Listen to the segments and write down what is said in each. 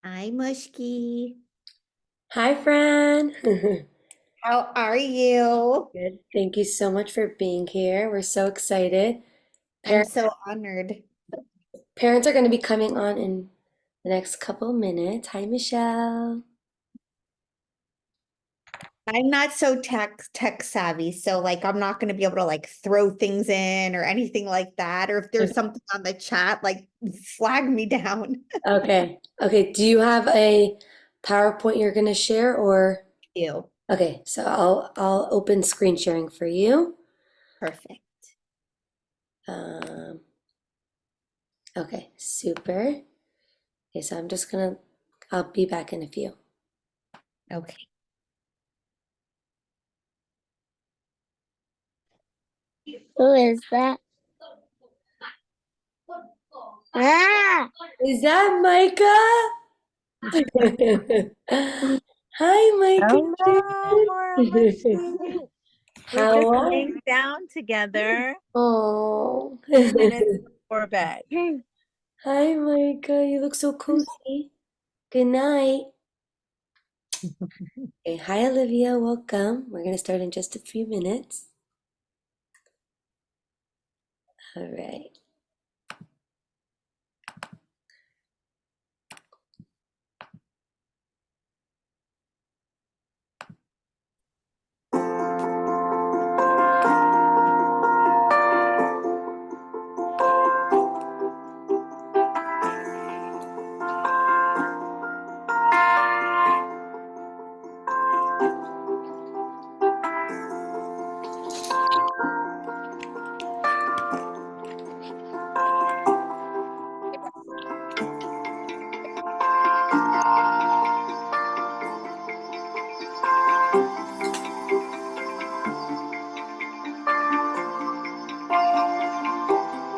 Hi, Mushki. Hi, Fran. How are you? Good. Thank you so much for being here. We're so excited. I'm Parents, so honored. parents are going to be coming on in the next couple minutes. Hi, Michelle. I'm not so tech savvy, so I'm not going to be able to throw things in or anything like that. Or if there's something on the chat, flag me down. Okay. Okay. Do you have a PowerPoint you're going to share or? You. Okay. So I'll open screen sharing for you. Perfect. Um, okay. Super. Okay. So I'll be back in a few. Okay. Who is that? Ah! Is that Micah? Hi, Micah. Hello, Mushy. We're How just are laying you? down together Oh. 2 minutes before bed. Hi, Micah. You look so cozy. Good night. Okay, hi, Olivia. Welcome. We're going to start in just a few minutes. All right.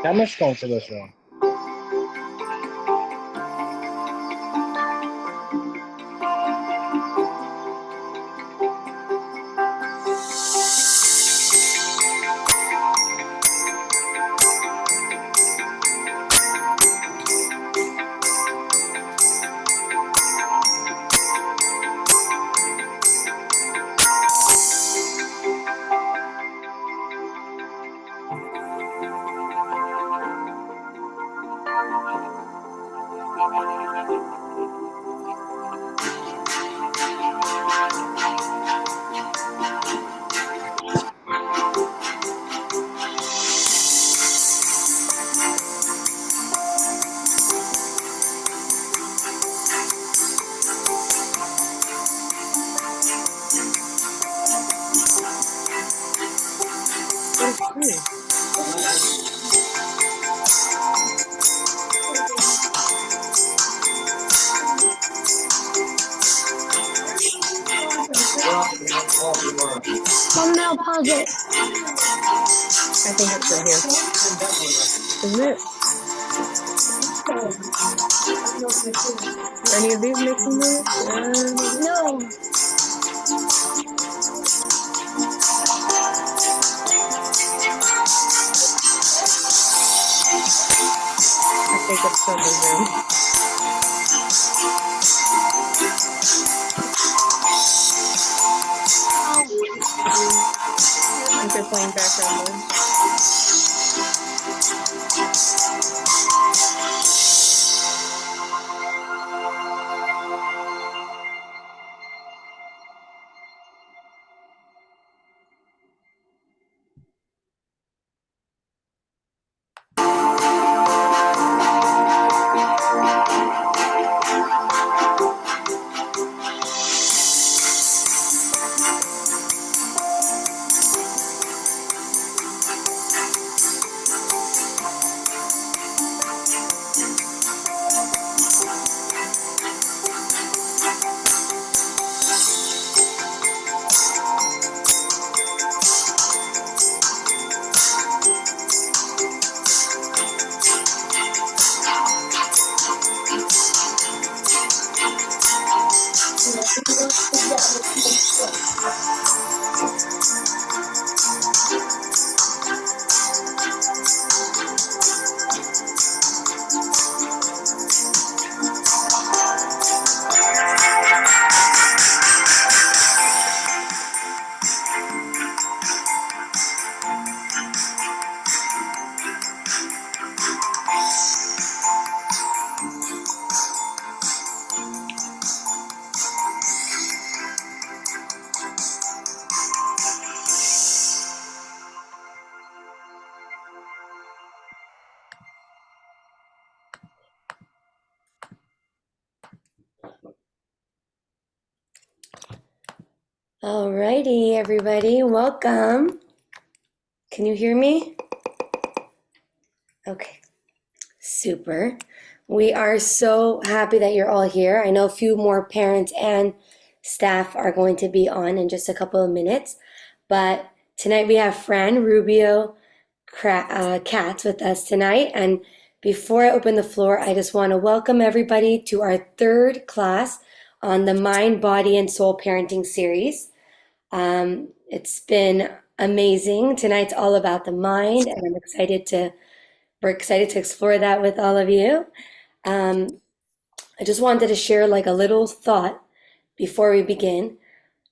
How much going for this one? What is cool? Thumbnail, pause it. I think it's right here. Isn't it? Are any of these making noise? No. I think it's from the Zoom. I think they're playing background noise. Alrighty, everybody, welcome. Can you hear me? Okay, super. We are so happy that you're all here. I know a few more parents and staff are going to be on in just a couple of minutes, but tonight we have Fran, Rubio, Katz with us tonight. And before I open the floor, I just want to welcome everybody to our third class on the Mind, Body, and Soul Parenting series. It's been amazing. Tonight's all about the mind, and we're excited to explore that with all of you. I just wanted to share like a little thought before we begin.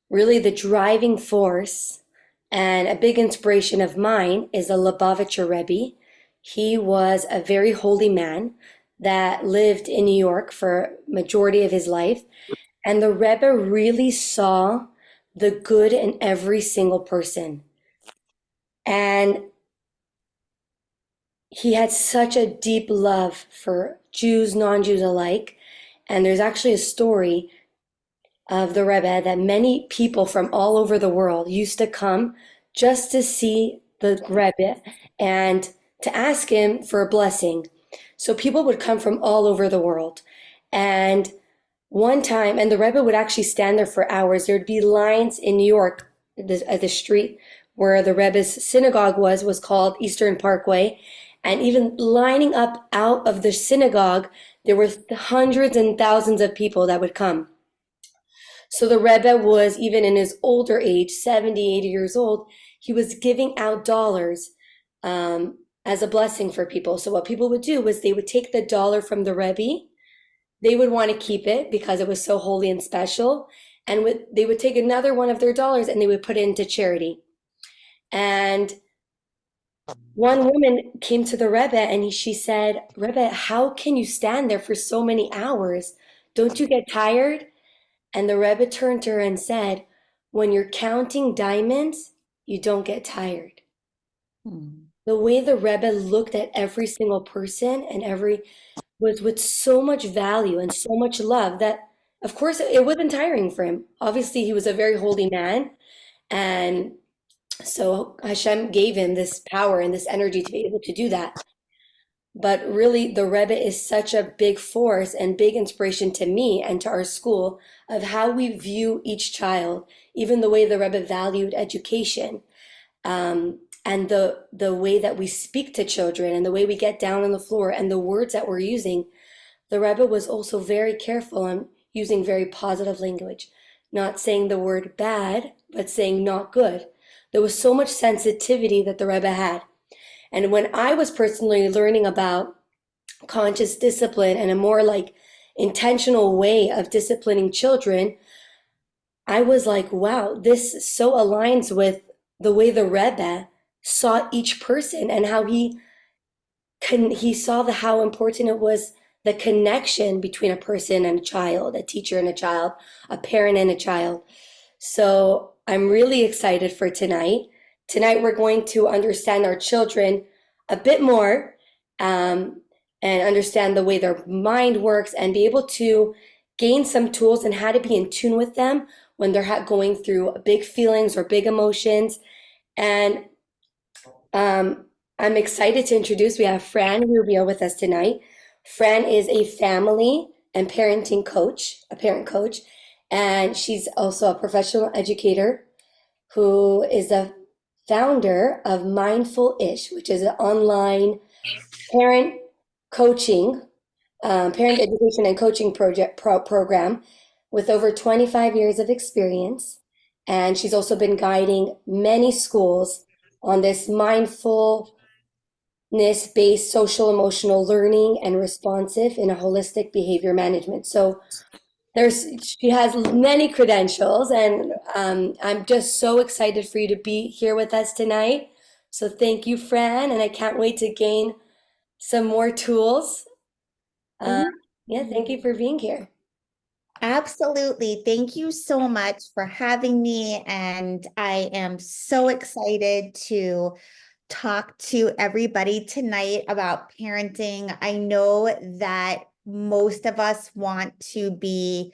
Really, the driving force and a big inspiration of mine is the Lubavitcher Rebbe. He was a very holy man that lived in New York for majority of his life, and the Rebbe really saw the good in every single person. And he had such a deep love for Jews, non-Jews alike. And there's actually a story of the Rebbe that many people from all over the world used to come just to see the Rebbe and to ask him for a blessing. So people would come from all over the world. And one time, and the Rebbe would actually stand there for hours. There'd be lines in New York, at the street where the Rebbe's synagogue was called Eastern Parkway. And even lining up out of the synagogue, there were hundreds and thousands of people that would come. So the Rebbe was, even in his older age, 70, 80 years old, he was giving out dollars as a blessing for people. So what people would do was they would take the dollar from the Rebbe. They would want to keep it because it was so holy and special. And they would take another one of their dollars and they would put it into charity. And one woman came to the Rebbe and she said, Rebbe, how can you stand there for so many hours? Don't you get tired? And the Rebbe turned to her and said, when you're counting diamonds, you don't get tired. The way the Rebbe looked at every single person and was with so much value and so much love that, of course, it wasn't tiring for him. Obviously, he was a very holy man. And so Hashem gave him this power and this energy to be able to do that. But really, the Rebbe is such a big force and big inspiration to me and to our school of how we view each child, even the way the Rebbe valued education, and the way that we speak to children and the way we get down on the floor and the words that we're using. The Rebbe was also very careful on using very positive language, not saying the word bad, but saying not good. There was so much sensitivity that the Rebbe had. And when I was personally learning about conscious discipline and a more like intentional way of disciplining children, I was like, wow, this so aligns with the way the Rebbe saw each person and how he saw how important it was, the connection between a person and a child, a teacher and a child, a parent and a child. So I'm really excited for tonight. Tonight we're going to understand our children a bit more, and understand the way their mind works and be able to gain some tools and how to be in tune with them when they're going through big feelings or big emotions. And I'm excited to introduce, we have Fran Rubio with us tonight. Fran is a family and parenting coach, a parent coach, and she's also a professional educator who is a founder of Mindful-ish, which is an online parent coaching, parent education and coaching program with over 25 years of experience. And she's also been guiding many schools on this mindfulness-based social emotional learning and responsive in a holistic behavior management. So she has many credentials, and I'm just so excited for you to be here with us tonight. So thank you, Fran, and I can't wait to gain some more tools. Yeah, thank you for being here. Absolutely. Thank you so much for having me. And I am so excited to talk to everybody tonight about parenting. I know that most of us want to be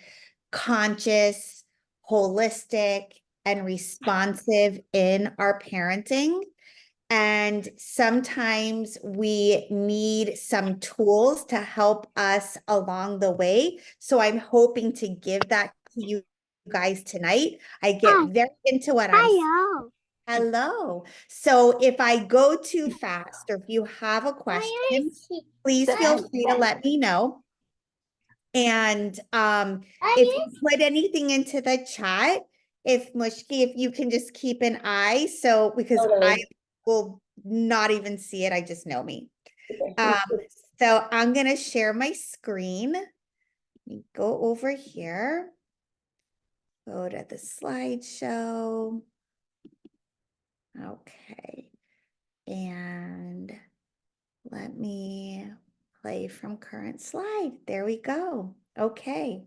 conscious, holistic, and responsive in our parenting. And sometimes we need some tools to help us along the way. So I'm hoping to give that to you guys tonight. I get very into what I'm saying. Hello. So if I go too fast or if you have a question, please feel free to let me know. And if you put anything into the chat, if Mushki, if you can just keep an eye, so because I Totally. will not even see it, I just know me. Okay. So I'm gonna share my screen. Let me go over here. Go to the slideshow. Okay. And let me play from current slide. There we go. Okay.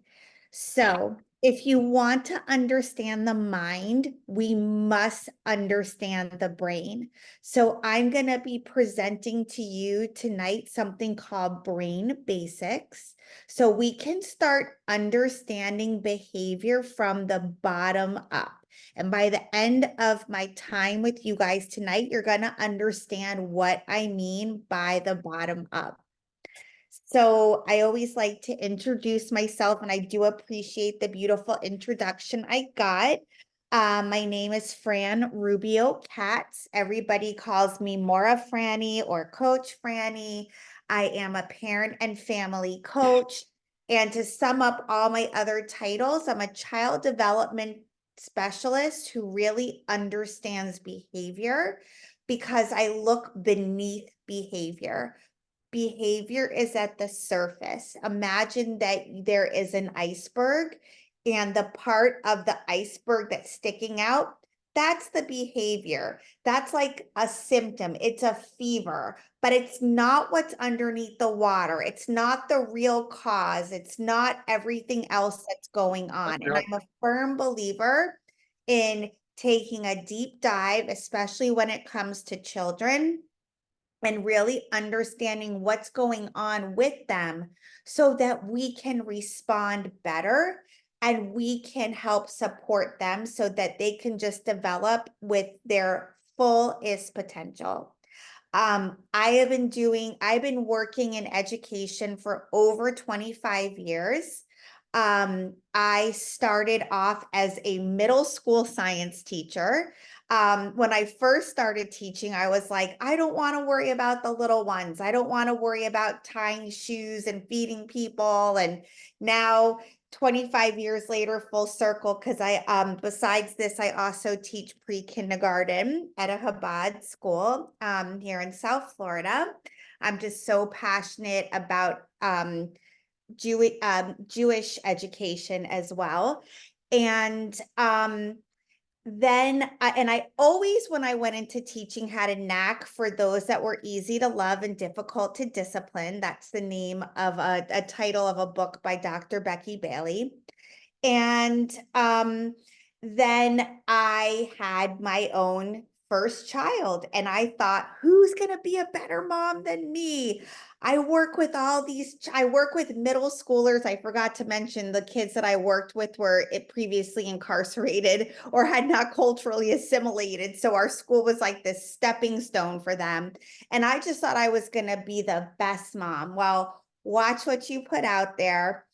So if you want to understand the mind, we must understand the brain. So I'm going to be presenting to you tonight something called brain basics. So we can start understanding behavior from the bottom up. And by the end of my time with you guys tonight, you're going to understand what I mean by the bottom up. So I always like to introduce myself, and I do appreciate the beautiful introduction I got. My name is Fran Rubio Katz. Everybody calls me Mora Franny or Coach Franny. I am a parent and family coach. And to sum up all my other titles, I'm a child development specialist who really understands behavior because I look beneath behavior. Behavior is at the surface. Imagine that there is an iceberg and the part of the iceberg that's sticking out, that's the behavior. That's like a symptom. It's a fever, but it's not what's underneath the water. It's not the real cause. It's not everything else that's going on. And I'm a firm believer in taking a deep dive, especially when it comes to children, and really understanding what's going on with them so that we can respond better and we can help support them so that they can just develop with their fullest potential. I've been working in education for over 25 years. I started off as a middle school science teacher. When I first started teaching, I was like, I don't want to worry about the little ones. I don't want to worry about tying shoes and feeding people. And now 25 years later, full circle, because besides this, I also teach pre-kindergarten at a Chabad school here in South Florida. I'm just so passionate about Jewish education as well. And I always, when I went into teaching, had a knack for those that were easy to love and difficult to discipline. That's the name of a title of a book by Dr. Becky Bailey. And then I had my own first child, and I thought, who's going to be a better mom than me? I work with middle schoolers. I forgot to mention the kids that I worked with were previously incarcerated or had not culturally assimilated. So our school was like this stepping stone for them. And I just thought I was going to be the best mom. Well, watch what you put out there.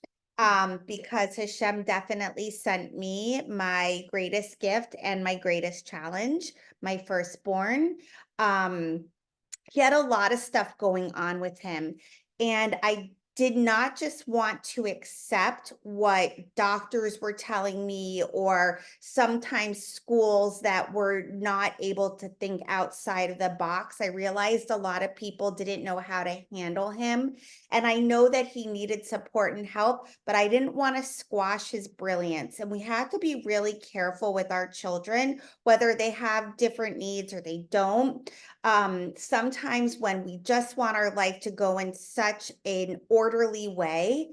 Because Hashem definitely sent me my greatest gift and my greatest challenge, my firstborn. He had a lot of stuff going on with him, and I did not just want to accept what doctors were telling me or sometimes schools that were not able to think outside of the box. I realized a lot of people didn't know how to handle him, and I know that he needed support and help, but I didn't want to squash his brilliance. And we have to be really careful with our children, whether they have different needs or they don't. Sometimes when we just want our life to go in such an orderly way,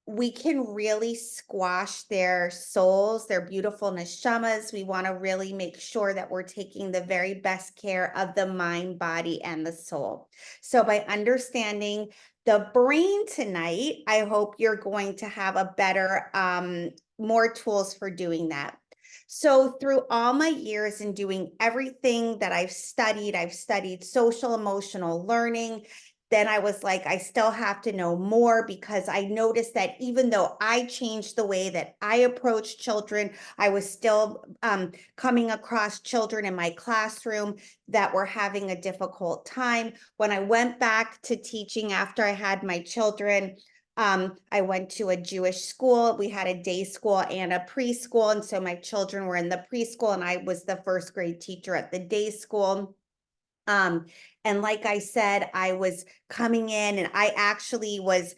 we can really squash their souls, their beautiful neshamas. We want to really make sure that we're taking the very best care of the mind, body, and the soul. So by understanding the brain tonight, I hope you're going to have a better, more tools for doing that. So through all my years in doing everything that I've studied social emotional learning. Then I was like, I still have to know more, because I noticed that even though I changed the way that I approach children, I was still coming across children in my classroom that were having a difficult time. When I went back to teaching after I had my children, I went to a Jewish school. We had a day school and a preschool. And so my children were in the preschool, and I was the first grade teacher at the day school. Um, and like I said, I was coming in, and I actually was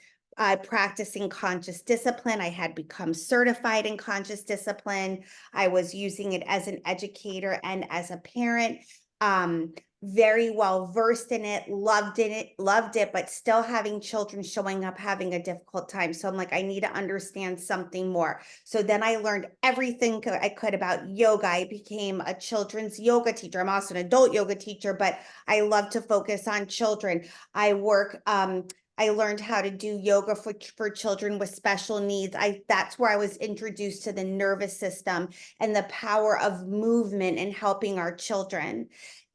practicing conscious discipline. I had become certified in conscious discipline. I was using it as an educator and as a parent. Um, very well versed in it, loved it, but still having children showing up having a difficult time. So I'm like, I need to understand something more. So then I learned everything I could about yoga. I became a children's yoga teacher. I'm also an adult yoga teacher, but I love to focus on children. I learned how to do yoga for children with special needs. That's where I was introduced to the nervous system and the power of movement and helping our children.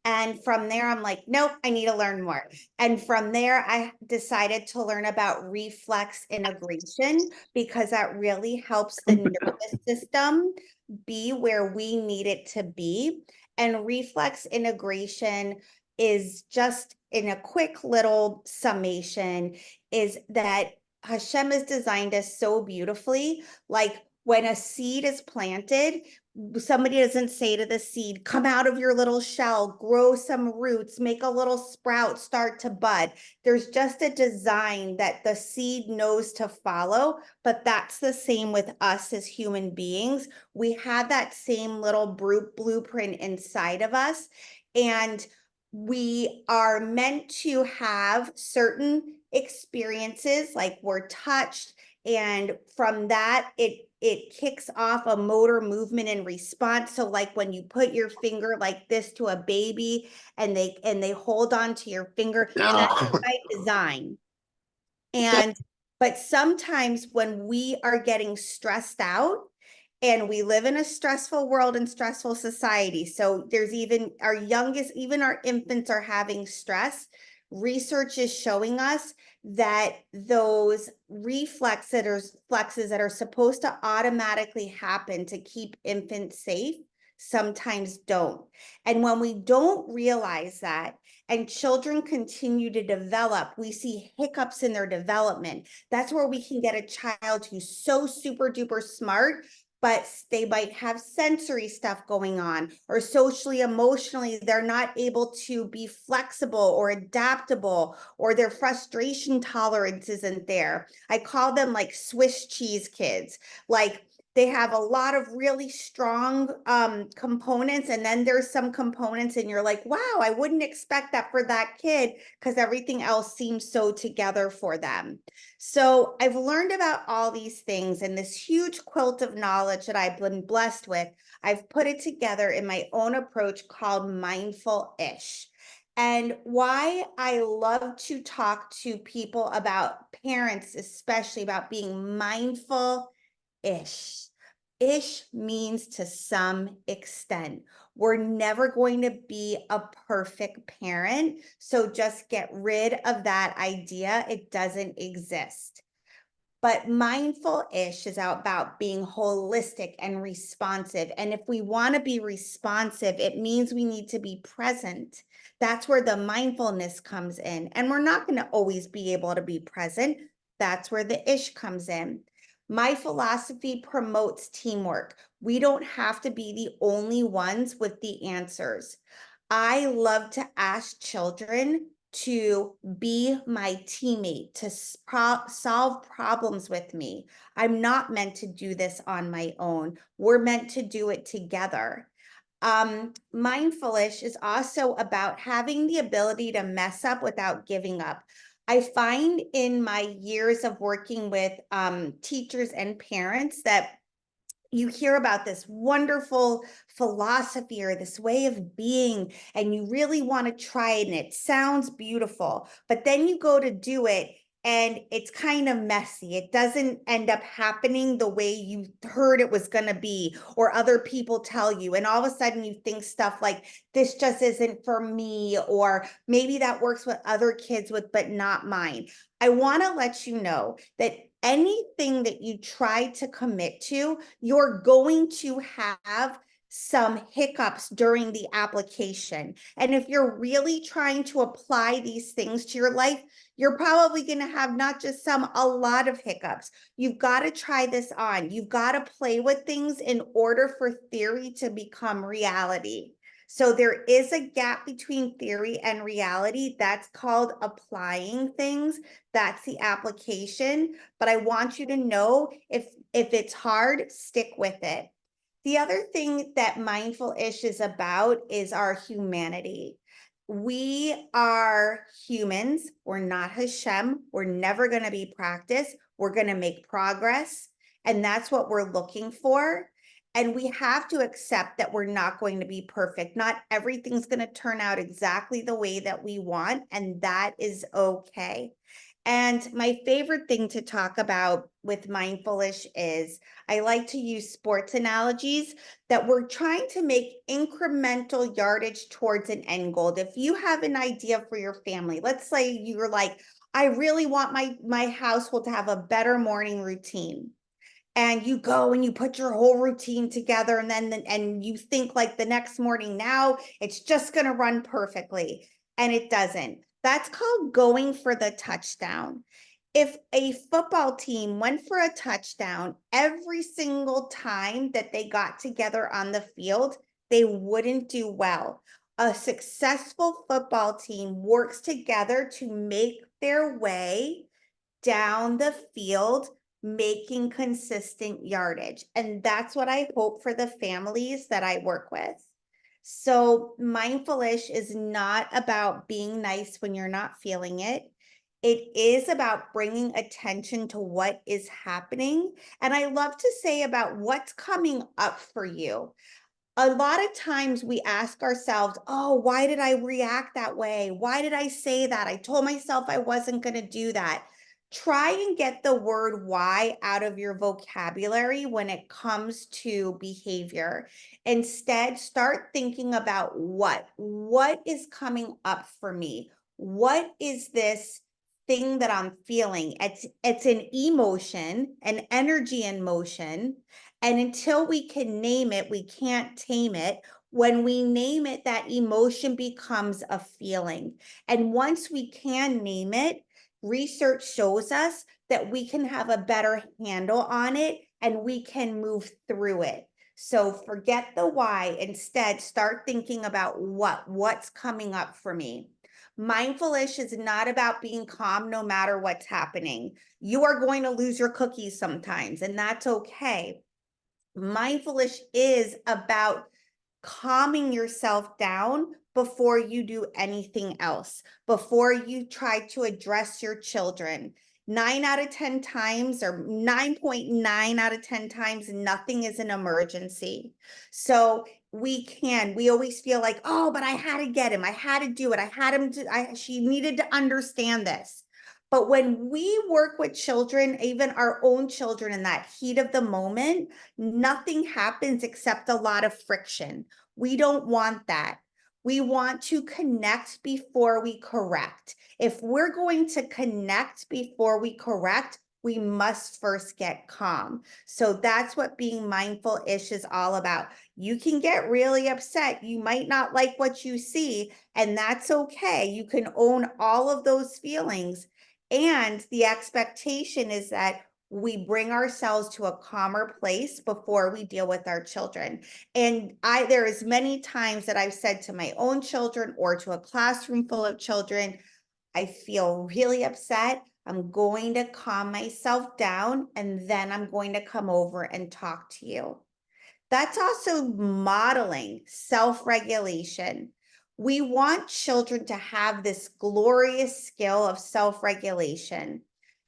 And from there, I'm like, nope, I need to learn more. And from there, I decided to learn about reflex integration, because that really helps the nervous system be where we need it to be. And reflex integration is, just in a quick little summation, is that Hashem has designed us so beautifully. Like when a seed is planted, somebody doesn't say to the seed, come out of your little shell, grow some roots, make a little sprout, start to bud. There's just a design that the seed knows to follow, but that's the same with us as human beings. We have that same little blueprint inside of us, and we are meant to have certain experiences, like we're touched, and from that it kicks off a motor movement and response. So like when you put your finger like this to a baby, and they hold on to your finger, that's by design. And but sometimes when we are getting stressed out, and we live in a stressful world and stressful society, so there's even our infants are having stress. Research is showing us that those flexes that are supposed to automatically happen to keep infants safe sometimes don't. And when we don't realize that, and children continue to develop, we see hiccups in their development. That's where we can get a child who's so super duper smart, but they might have sensory stuff going on, or socially, emotionally, they're not able to be flexible or adaptable, or their frustration tolerance isn't there. I call them like Swiss cheese kids. Like they have a lot of really strong components, and then there's some components and you're like, wow, I wouldn't expect that for that kid, because everything else seems so together for them. So I've learned about all these things, and this huge quilt of knowledge that I've been blessed with, I've put it together in my own approach called Mindful-ish. And why I love to talk to people about, parents especially, about being mindful-ish. Ish means to some extent. We're never going to be a perfect parent, so just get rid of that idea. It doesn't exist. But mindful-ish is about being holistic and responsive. And if we want to be responsive, it means we need to be present. That's where the mindfulness comes in. And we're not going to always be able to be present. That's where the ish comes in. My philosophy promotes teamwork. We don't have to be the only ones with the answers. I love to ask children to be my teammate, to solve problems with me. I'm not meant to do this on my own. We're meant to do it together. Mindful-ish is also about having the ability to mess up without giving up. I find in my years of working with teachers and parents that you hear about this wonderful philosophy or this way of being, and you really want to try it, and it sounds beautiful, but then you go to do it and it's kind of messy. It doesn't end up happening the way you heard it was going to be, or other people tell you. And all of a sudden you think stuff like, this just isn't for me, or maybe that works with other kids with, but not mine. I want to let you know that anything that you try to commit to, you're going to have some hiccups during the application. And if you're really trying to apply these things to your life, you're probably going to have not just some, a lot of hiccups. You've got to try this on. You've got to play with things in order for theory to become reality. So there is a gap between theory and reality. That's called applying things. That's the application. But I want you to know, if it's hard, stick with it. The other thing that Mindful-ish is about is our humanity. We are humans. We're not Hashem. We're never going to be practiced. We're going to make progress. And that's what we're looking for. And we have to accept that we're not going to be perfect. Not everything's going to turn out exactly the way that we want. And that is okay. And my favorite thing to talk about with Mindful-ish is I like to use sports analogies that we're trying to make incremental yardage towards an end goal. If you have an idea for your family, let's say you're like, I really want my household to have a better morning routine. And you go and you put your whole routine together, and then and you think like the next morning, now it's just going to run perfectly, and it doesn't. That's called going for the touchdown. If a football team went for a touchdown every single time that they got together on the field, they wouldn't do well. A successful football team works together to make their way down the field, making consistent yardage. And that's what I hope for the families that I work with. So Mindful-ish is not about being nice when you're not feeling it. It is about bringing attention to what is happening. And I love to say about what's coming up for you. A lot of times we ask ourselves, oh, why did I react that way? Why did I say that? I told myself I wasn't going to do that. Try and get the word why out of your vocabulary when it comes to behavior. Instead, start thinking about what is coming up for me? What is this thing that I'm feeling? It's an emotion, an energy in motion. And until we can name it, we can't tame it. When we name it, that emotion becomes a feeling. And once we can name it, research shows us that we can have a better handle on it and we can move through it. So forget the why. Instead, start thinking about what's coming up for me. Mindful-ish is not about being calm no matter what's happening. You are going to lose your cookies sometimes, and that's okay. Mindful-ish is about calming yourself down before you do anything else, before you try to address your children. 9 out of 10 times, or 9.9 out of 10 times, nothing is an emergency. So we always feel like, oh, but I had to get him. I had to do it. I had him to, she needed to understand this. But when we work with children, even our own children, in that heat of the moment, nothing happens except a lot of friction. We don't want that. We want to connect before we correct. If we're going to connect before we correct, we must first get calm. So that's what being mindful-ish is all about. You can get really upset. You might not like what you see, and that's okay. You can own all of those feelings. And the expectation is that we bring ourselves to a calmer place before we deal with our children. And there is many times that I've said to my own children or to a classroom full of children, I feel really upset. I'm going to calm myself down, and then I'm going to come over and talk to you. That's also modeling self-regulation. We want children to have this glorious skill of self-regulation.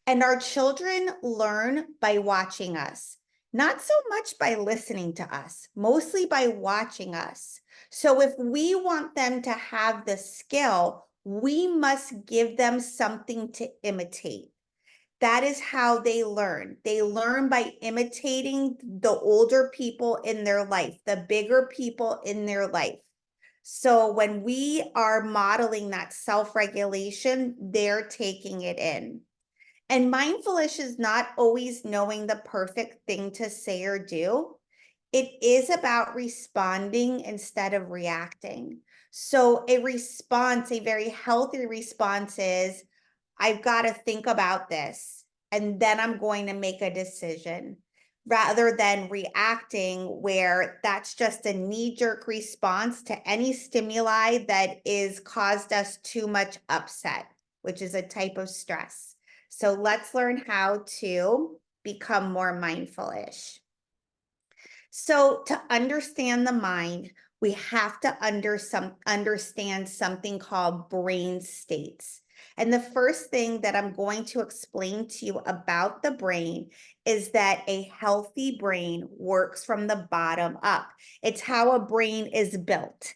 And our children learn by watching us, not so much by listening to us, mostly by watching us. So if we want them to have the skill, we must give them something to imitate. That is how they learn. They learn by imitating the older people in their life, the bigger people in their life. So when we are modeling that self-regulation, they're taking it in. And mindfulness is not always knowing the perfect thing to say or do. It is about responding instead of reacting. So a response, a very healthy response is, I've got to think about this, and then I'm going to make a decision, rather than reacting where that's just a knee-jerk response to any stimuli that is caused us too much upset, which is a type of stress. So let's learn how to become more mindful-ish. So to understand the mind, we have to understand something called brain states. And the first thing that I'm going to explain to you about the brain is that a healthy brain works from the bottom up. It's how a brain is built.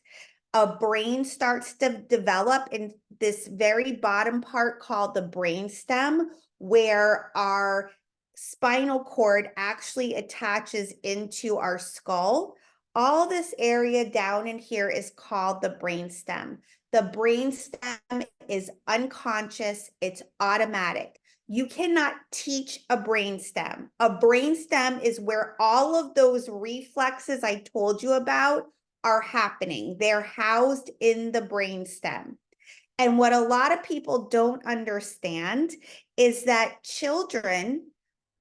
A brain starts to develop in this very bottom part called the brainstem, where our spinal cord actually attaches into our skull. All this area down in here is called the brainstem. The brainstem is unconscious, it's automatic. You cannot teach a brainstem. A brainstem is where all of those reflexes I told you about are happening. They're housed in the brainstem. And what a lot of people don't understand is that children,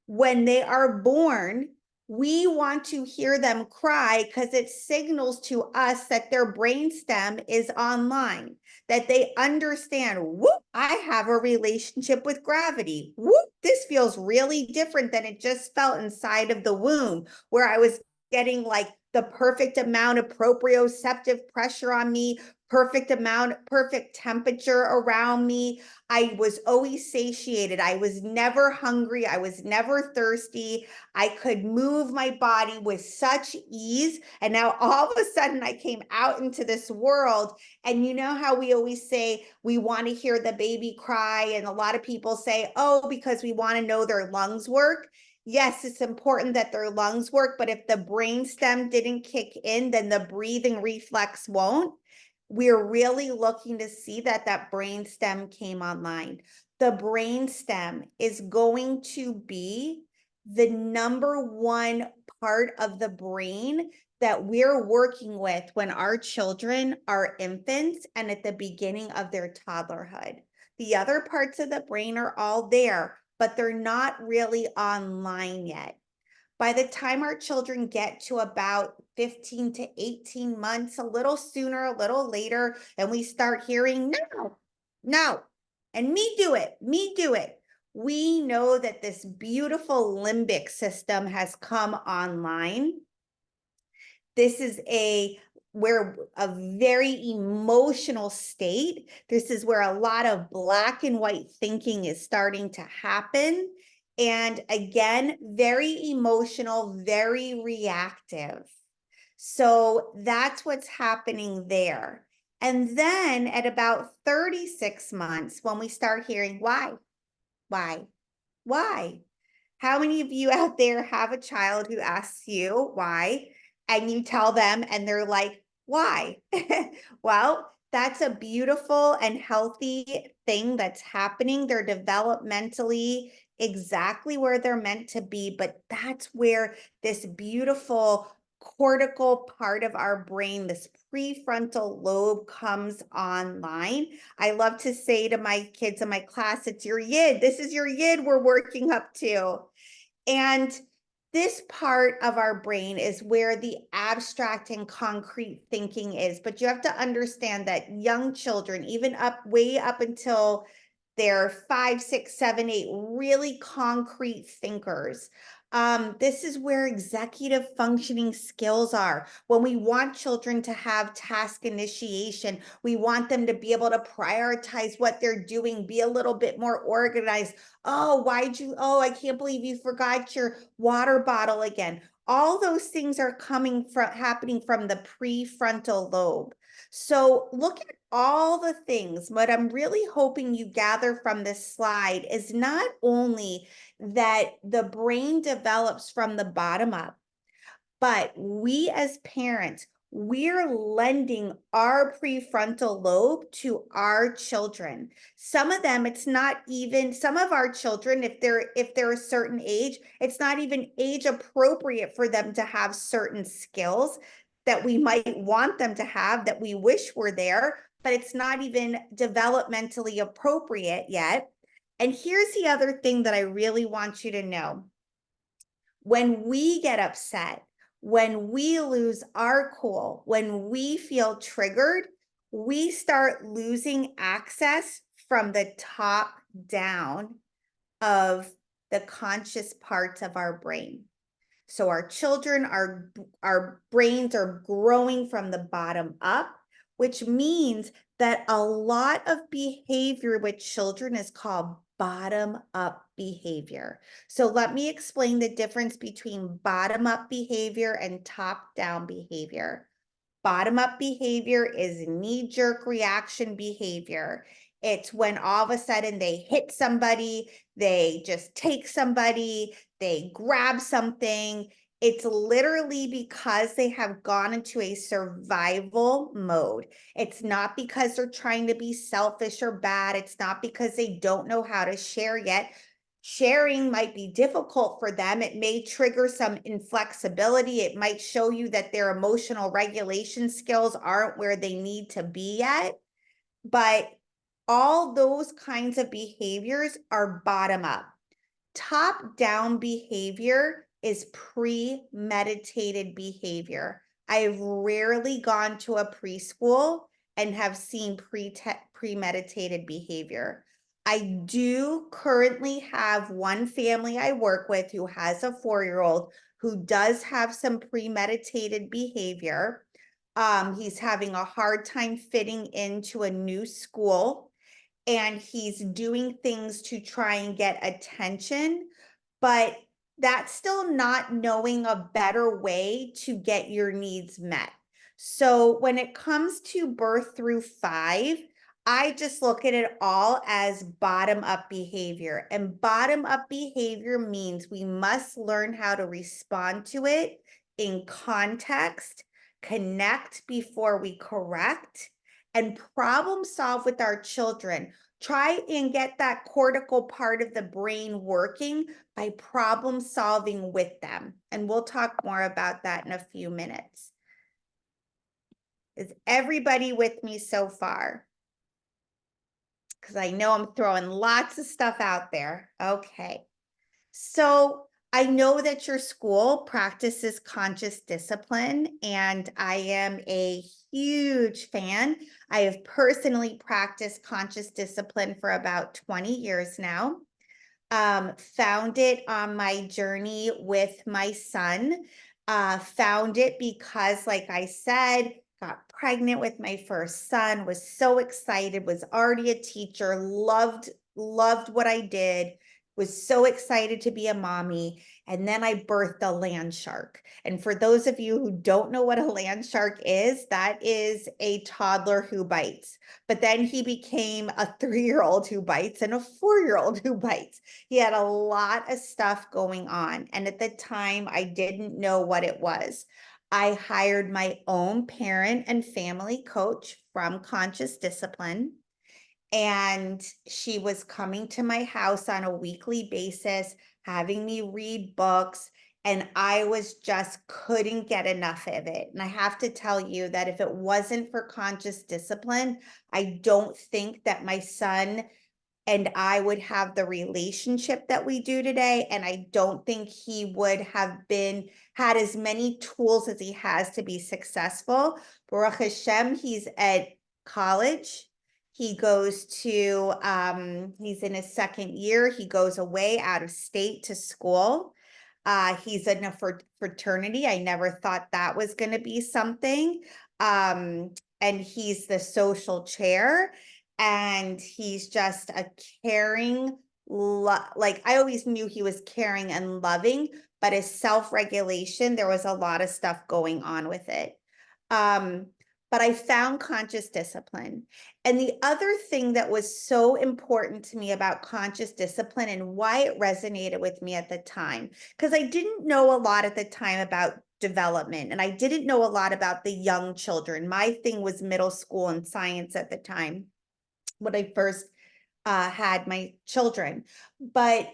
when they are born, we want to hear them cry because it signals to us that their brainstem is online, that they understand, whoop, I have a relationship with gravity. Whoop, this feels really different than it just felt inside of the womb, where I was getting like the perfect amount of proprioceptive pressure on me, perfect temperature around me. I was always satiated. I was never hungry. I was never thirsty. I could move my body with such ease. And now all of a sudden I came out into this world. And you know how we always say we want to hear the baby cry. And a lot of people say, oh, because we want to know their lungs work. Yes, it's important that their lungs work. But if the brainstem didn't kick in, then the breathing reflex won't. We're really looking to see that that brainstem came online. The brainstem is going to be the number one part of the brain that we're working with when our children are infants and at the beginning of their toddlerhood. The other parts of the brain are all there, but they're not really online yet. By the time our children get to about 15 to 18 months, a little sooner, a little later, and we start hearing, no, no, and me do it. We know that this beautiful limbic system has come online. This is a very emotional state. This is where a lot of black and white thinking is starting to happen. And again, very emotional, very reactive. So that's what's happening there. And then at about 36 months, when we start hearing why, why? How many of you out there have a child who asks you why, and you tell them and they're like, why? Well, that's a beautiful and healthy thing that's happening. They're developmentally exactly where they're meant to be, but that's where this beautiful cortical part of our brain, this prefrontal lobe, comes online. I love to say to my kids in my class, it's your yid. This is your yid we're working up to. And this part of our brain is where the abstract and concrete thinking is. But you have to understand that young children, even way up until they're 5, 6, 7, 8, really concrete thinkers. This is where executive functioning skills are. When we want children to have task initiation, we want them to be able to prioritize what they're doing, be a little bit more organized. Oh, I can't believe you forgot your water bottle again. All those things are happening from the prefrontal lobe. So look at all the things, what I'm really hoping you gather from this slide is not only that the brain develops from the bottom up, but we as parents, we're lending our prefrontal lobe to our children. Some of them, it's not even, some of our children, if they're a certain age, it's not even age appropriate for them to have certain skills that we might want them to have, that we wish were there, but it's not even developmentally appropriate yet. And here's the other thing that I really want you to know. When we get upset, when we lose our cool, when we feel triggered, we start losing access from the top down of the conscious parts of our brain. So our children, our brains are growing from the bottom up, which means that a lot of behavior with children is called bottom up behavior. So let me explain the difference between bottom up behavior and top down behavior. Bottom up behavior is knee-jerk reaction behavior. It's when all of a sudden they hit somebody, they just take somebody, they grab something. It's literally because they have gone into a survival mode. It's not because they're trying to be selfish or bad. It's not because they don't know how to share yet. Sharing might be difficult for them. It may trigger some inflexibility. It might show you that their emotional regulation skills aren't where they need to be yet. But all those kinds of behaviors are bottom up. Top down behavior is premeditated behavior. I've rarely gone to a preschool and have seen premeditated behavior. I do currently have one family I work with who has a 4-year-old who does have some premeditated behavior. He's having a hard time fitting into a new school, and he's doing things to try and get attention, but that's still not knowing a better way to get your needs met. So when it comes to birth through 5, I just look at it all as bottom up behavior. And bottom up behavior means we must learn how to respond to it in context, connect before we correct, and problem solve with our children. Try and get that cortical part of the brain working by problem solving with them. And we'll talk more about that in a few minutes. Is everybody with me so far? Because I know I'm throwing lots of stuff out there. Okay. So I know that your school practices conscious discipline, and I am a huge fan. I have personally practiced conscious discipline for about 20 years now. Found it on my journey with my son. Found it because, like I said, got pregnant with my first son, was so excited, was already a teacher, loved what I did, was so excited to be a mommy. And then I birthed a land shark. And for those of you who don't know what a land shark is, that is a toddler who bites. But then he became a 3-year-old who bites and a 4-year-old who bites. He had a lot of stuff going on. And at the time, I didn't know what it was. I hired my own parent and family coach from Conscious Discipline, and she was coming to my house on a weekly basis, having me read books, and I was just couldn't get enough of it. And I have to tell you that if it wasn't for Conscious Discipline, I don't think that my son and I would have the relationship that we do today. And I don't think he would have had as many tools as he has to be successful. Baruch Hashem, he's at college. He goes to, he's in his 2nd year. He goes away out of state to school. He's in a fraternity. I never thought that was going to be something. And he's the social chair. And he's just a caring, like I always knew he was caring and loving, but his self-regulation, there was a lot of stuff going on with it. but I found conscious discipline. And the other thing that was so important to me about conscious discipline and why it resonated with me at the time, because I didn't know a lot at the time about development and I didn't know a lot about the young children. My thing was middle school and science at the time when I first had my children. But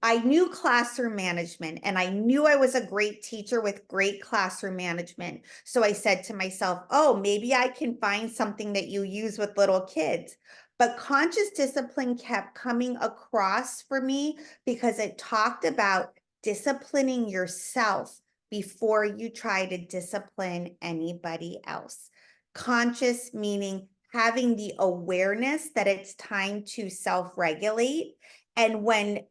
I knew classroom management and I knew I was a great teacher with great classroom management. So I said to myself, oh, maybe I can find something that you use with little kids. But conscious discipline kept coming across for me because it talked about disciplining yourself before you try to discipline anybody else. Conscious meaning having the awareness that it's time to self-regulate. And when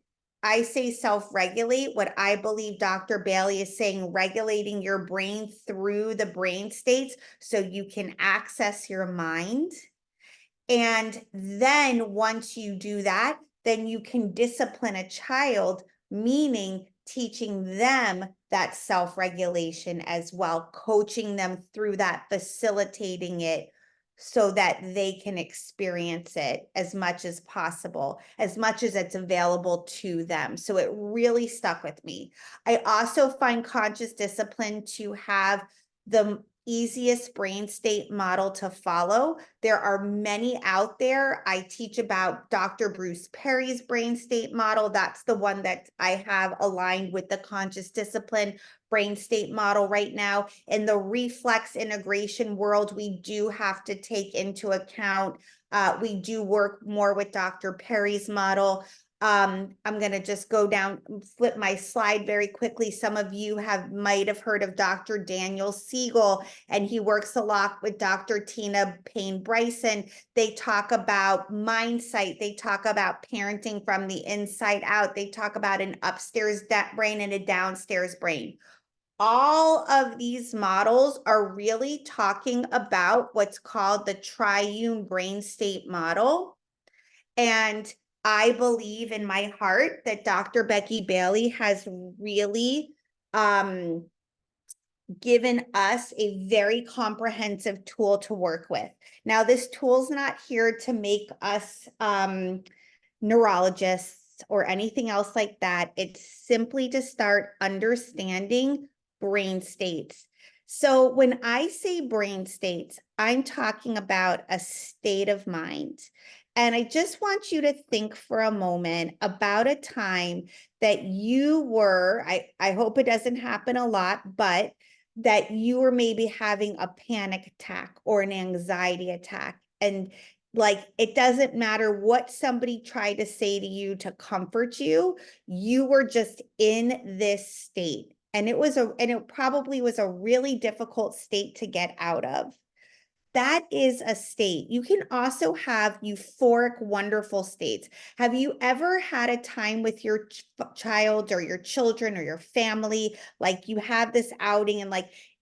I say self-regulate, what I believe Dr. Bailey is saying, regulating your brain through the brain states so you can access your mind. And then once you do that, then you can discipline a child, meaning teaching them that self-regulation as well, coaching them through that, facilitating it so that they can experience it as much as possible, as much as it's available to them. So it really stuck with me. I also find conscious discipline to have the easiest brain state model to follow. There are many out there. I teach about Dr. Bruce Perry's brain state model. That's the one that I have aligned with the conscious discipline brain state model right now. In the reflex integration world, we do have to take into account, we do work more with Dr. Perry's model. I'm going to just go down, flip my slide very quickly. Some of you might have heard of Dr. Daniel Siegel, and he works a lot with Dr. Tina Payne Bryson. They talk about mindset. They talk about parenting from the inside out. They talk about an upstairs brain and a downstairs brain. All of these models are really talking about what's called the triune brain state model. And I believe in my heart that Dr. Becky Bailey has really given us a very comprehensive tool to work with. Now, this tool's not here to make us neurologists or anything else like that. It's simply to start understanding brain states. So when I say brain states, I'm talking about a state of mind. And I just want you to think for a moment about a time that you were, I hope it doesn't happen a lot, but that you were maybe having a panic attack or an anxiety attack. And like, it doesn't matter what somebody tried to say to you to comfort you, you were just in this state. And it probably was a really difficult state to get out of. That is a state. You can also have euphoric, wonderful states. Have you ever had a time with your child or your children or your family, like you have this outing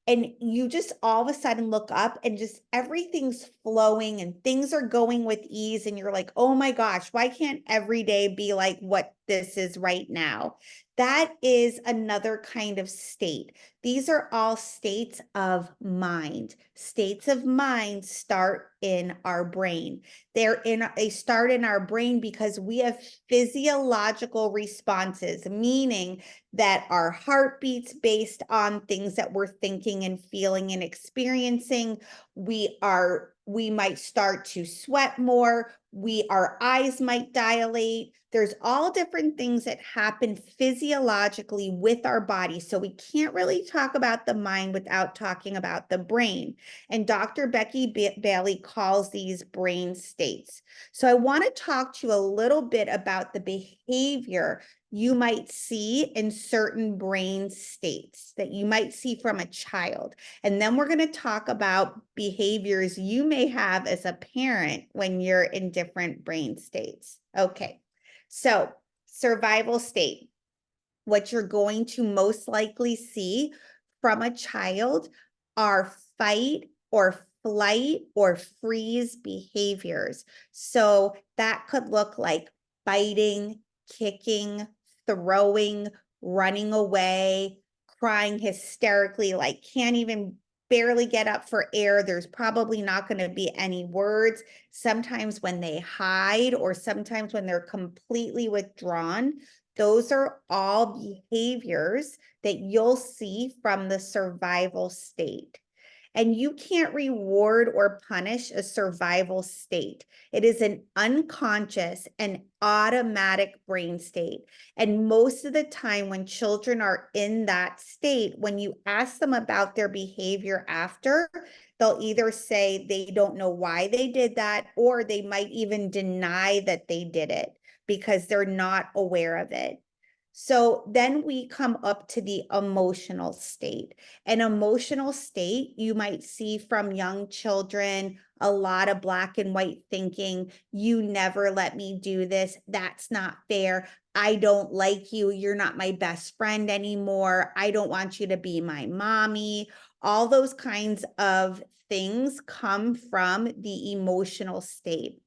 and you just all of a sudden look up and just everything's flowing and things are going with ease and you're like, oh my gosh, why can't every day be like what this is right now? That is another kind of state. These are all states of mind. States of mind start in our brain. They start in our brain because we have physiological responses, meaning that our heart beats based on things that we're thinking and feeling and experiencing. We might start to sweat more. Our eyes might dilate. There's all different things that happen physiologically with our body. So we can't really talk about the mind without talking about the brain. And Dr. Becky Bailey calls these brain states. So I want to talk to you a little bit about the behavior you might see in certain brain states that you might see from a child. And then we're going to talk about behaviors you may have as a parent when you're in different brain states. Okay, so survival state, what you're going to most likely see from a child are fight or flight or freeze behaviors. So that could look like biting, kicking, throwing, running away, crying hysterically, like can't even barely get up for air, there's probably not going to be any words. Sometimes when they hide or sometimes when they're completely withdrawn, those are all behaviors that you'll see from the survival state. And you can't reward or punish a survival state. It is an unconscious and automatic brain state. And most of the time, when children are in that state, when you ask them about their behavior after, they'll either say they don't know why they did that, or they might even deny that they did it because they're not aware of it. So then we come up to the emotional state. An emotional state, you might see from young children, a lot of black and white thinking. You never let me do this. That's not fair. I don't like you. You're not my best friend anymore. I don't want you to be my mommy. All those kinds of things come from the emotional state.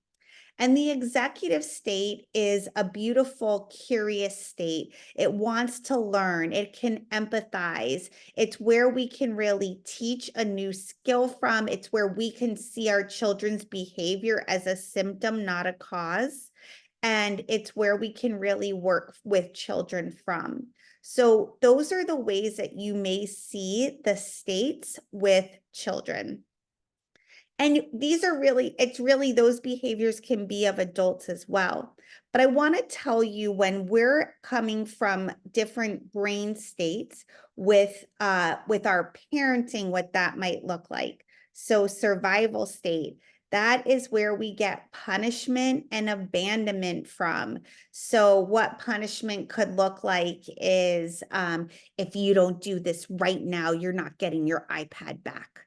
And the executive state is a beautiful, curious state. It wants to learn, it can empathize. It's where we can really teach a new skill from. It's where we can see our children's behavior as a symptom, not a cause. And it's where we can really work with children from. So those are the ways that you may see the states with children. And these are really, it's really, those behaviors can be of adults as well. But I want to tell you, when we're coming from different brain states with our parenting, what that might look like. So survival state, that is where we get punishment and abandonment from. So what punishment could look like is, if you don't do this right now, you're not getting your iPad back.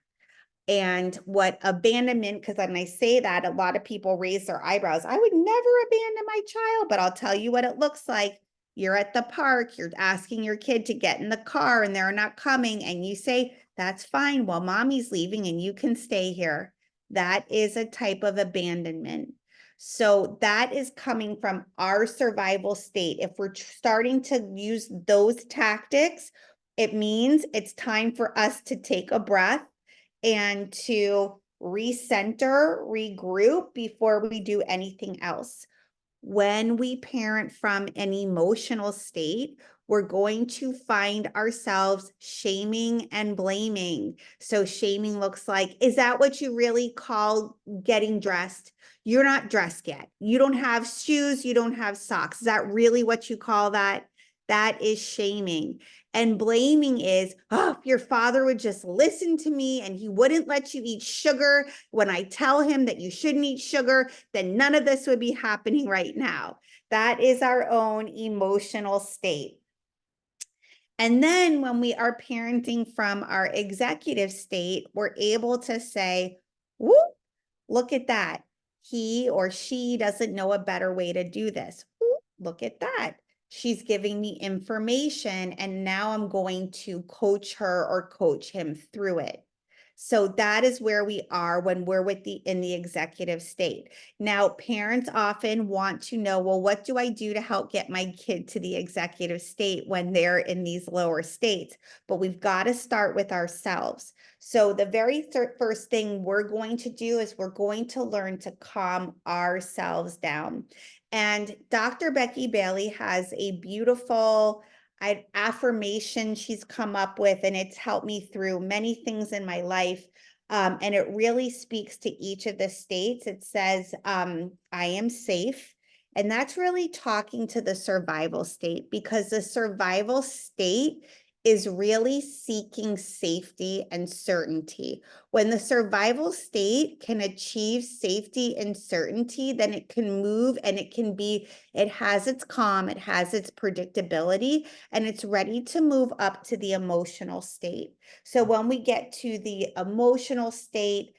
And what abandonment, because when I say that, a lot of people raise their eyebrows. I would never abandon my child, but I'll tell you what it looks like. You're at the park, you're asking your kid to get in the car and they're not coming, and you say, that's fine, well, mommy's leaving and you can stay here. That is a type of abandonment. So that is coming from our survival state. If we're starting to use those tactics, it means it's time for us to take a breath and to recenter, regroup before we do anything else. When we parent from an emotional state, we're going to find ourselves shaming and blaming. So shaming looks like, is that what you really call getting dressed? You're not dressed yet. You don't have shoes. You don't have socks. Is that really what you call that? That is shaming. And blaming is, oh, if your father would just listen to me and he wouldn't let you eat sugar when I tell him that you shouldn't eat sugar, then none of this would be happening right now. That is our own emotional state. And then when we are parenting from our executive state, we're able to say, whoop, look at that. He or she doesn't know a better way to do this. Whoop, look at that. She's giving me information and now I'm going to coach her or coach him through it. So that is where we are when we're in the executive state. Now, parents often want to know, well, what do I do to help get my kid to the executive state when they're in these lower states? But we've got to start with ourselves. So the very first thing we're going to do is we're going to learn to calm ourselves down. And Dr. Becky Bailey has a beautiful affirmation she's come up with, and it's helped me through many things in my life. And it really speaks to each of the states. It says, I am safe. And that's really talking to the survival state, because the survival state is really seeking safety and certainty. When the survival state can achieve safety and certainty, then it can move and it has its calm, it has its predictability, and it's ready to move up to the emotional state. So when we get to the emotional state,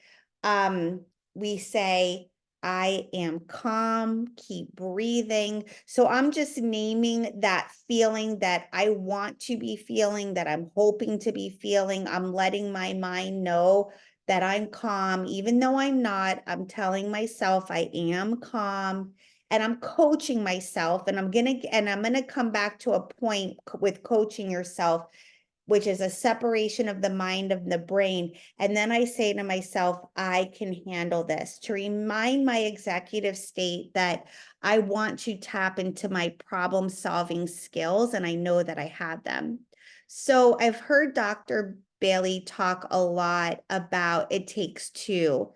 we say, I am calm, keep breathing. So I'm just naming that feeling that I want to be feeling, that I'm hoping to be feeling. I'm letting my mind know that I'm calm, even though I'm not. I'm telling myself I am calm, and I'm coaching myself. And I'm gonna come back to a point with coaching yourself. which is a separation of the mind of the brain. And then I say to myself, I can handle this, to remind my executive state that I want to tap into my problem solving skills, and I know that I have them. So I've heard Dr. Bailey talk a lot about it takes two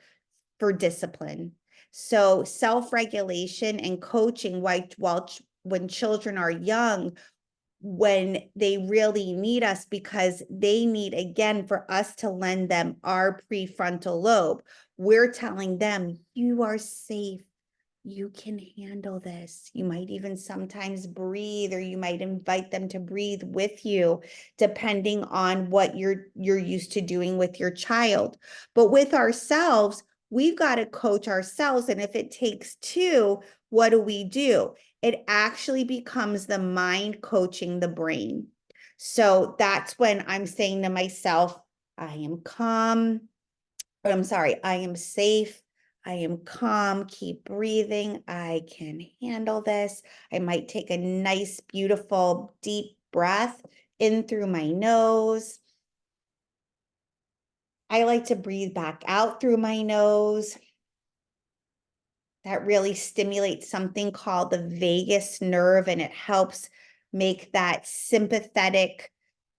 for discipline. So self-regulation and coaching when children are young, when they really need us, because they need, again, for us to lend them our prefrontal lobe. We're telling them, you are safe. You can handle this. You might even sometimes breathe, or you might invite them to breathe with you, depending on what you're used to doing with your child. But with ourselves, we've got to coach ourselves. And if it takes two, what do? It actually becomes the mind coaching the brain. So that's when I'm saying to myself, I am calm. I'm sorry, I am safe. I am calm. Keep breathing. I can handle this. I might take a nice, beautiful, deep breath in through my nose. I like to breathe back out through my nose. That really stimulates something called the vagus nerve, and it helps make that sympathetic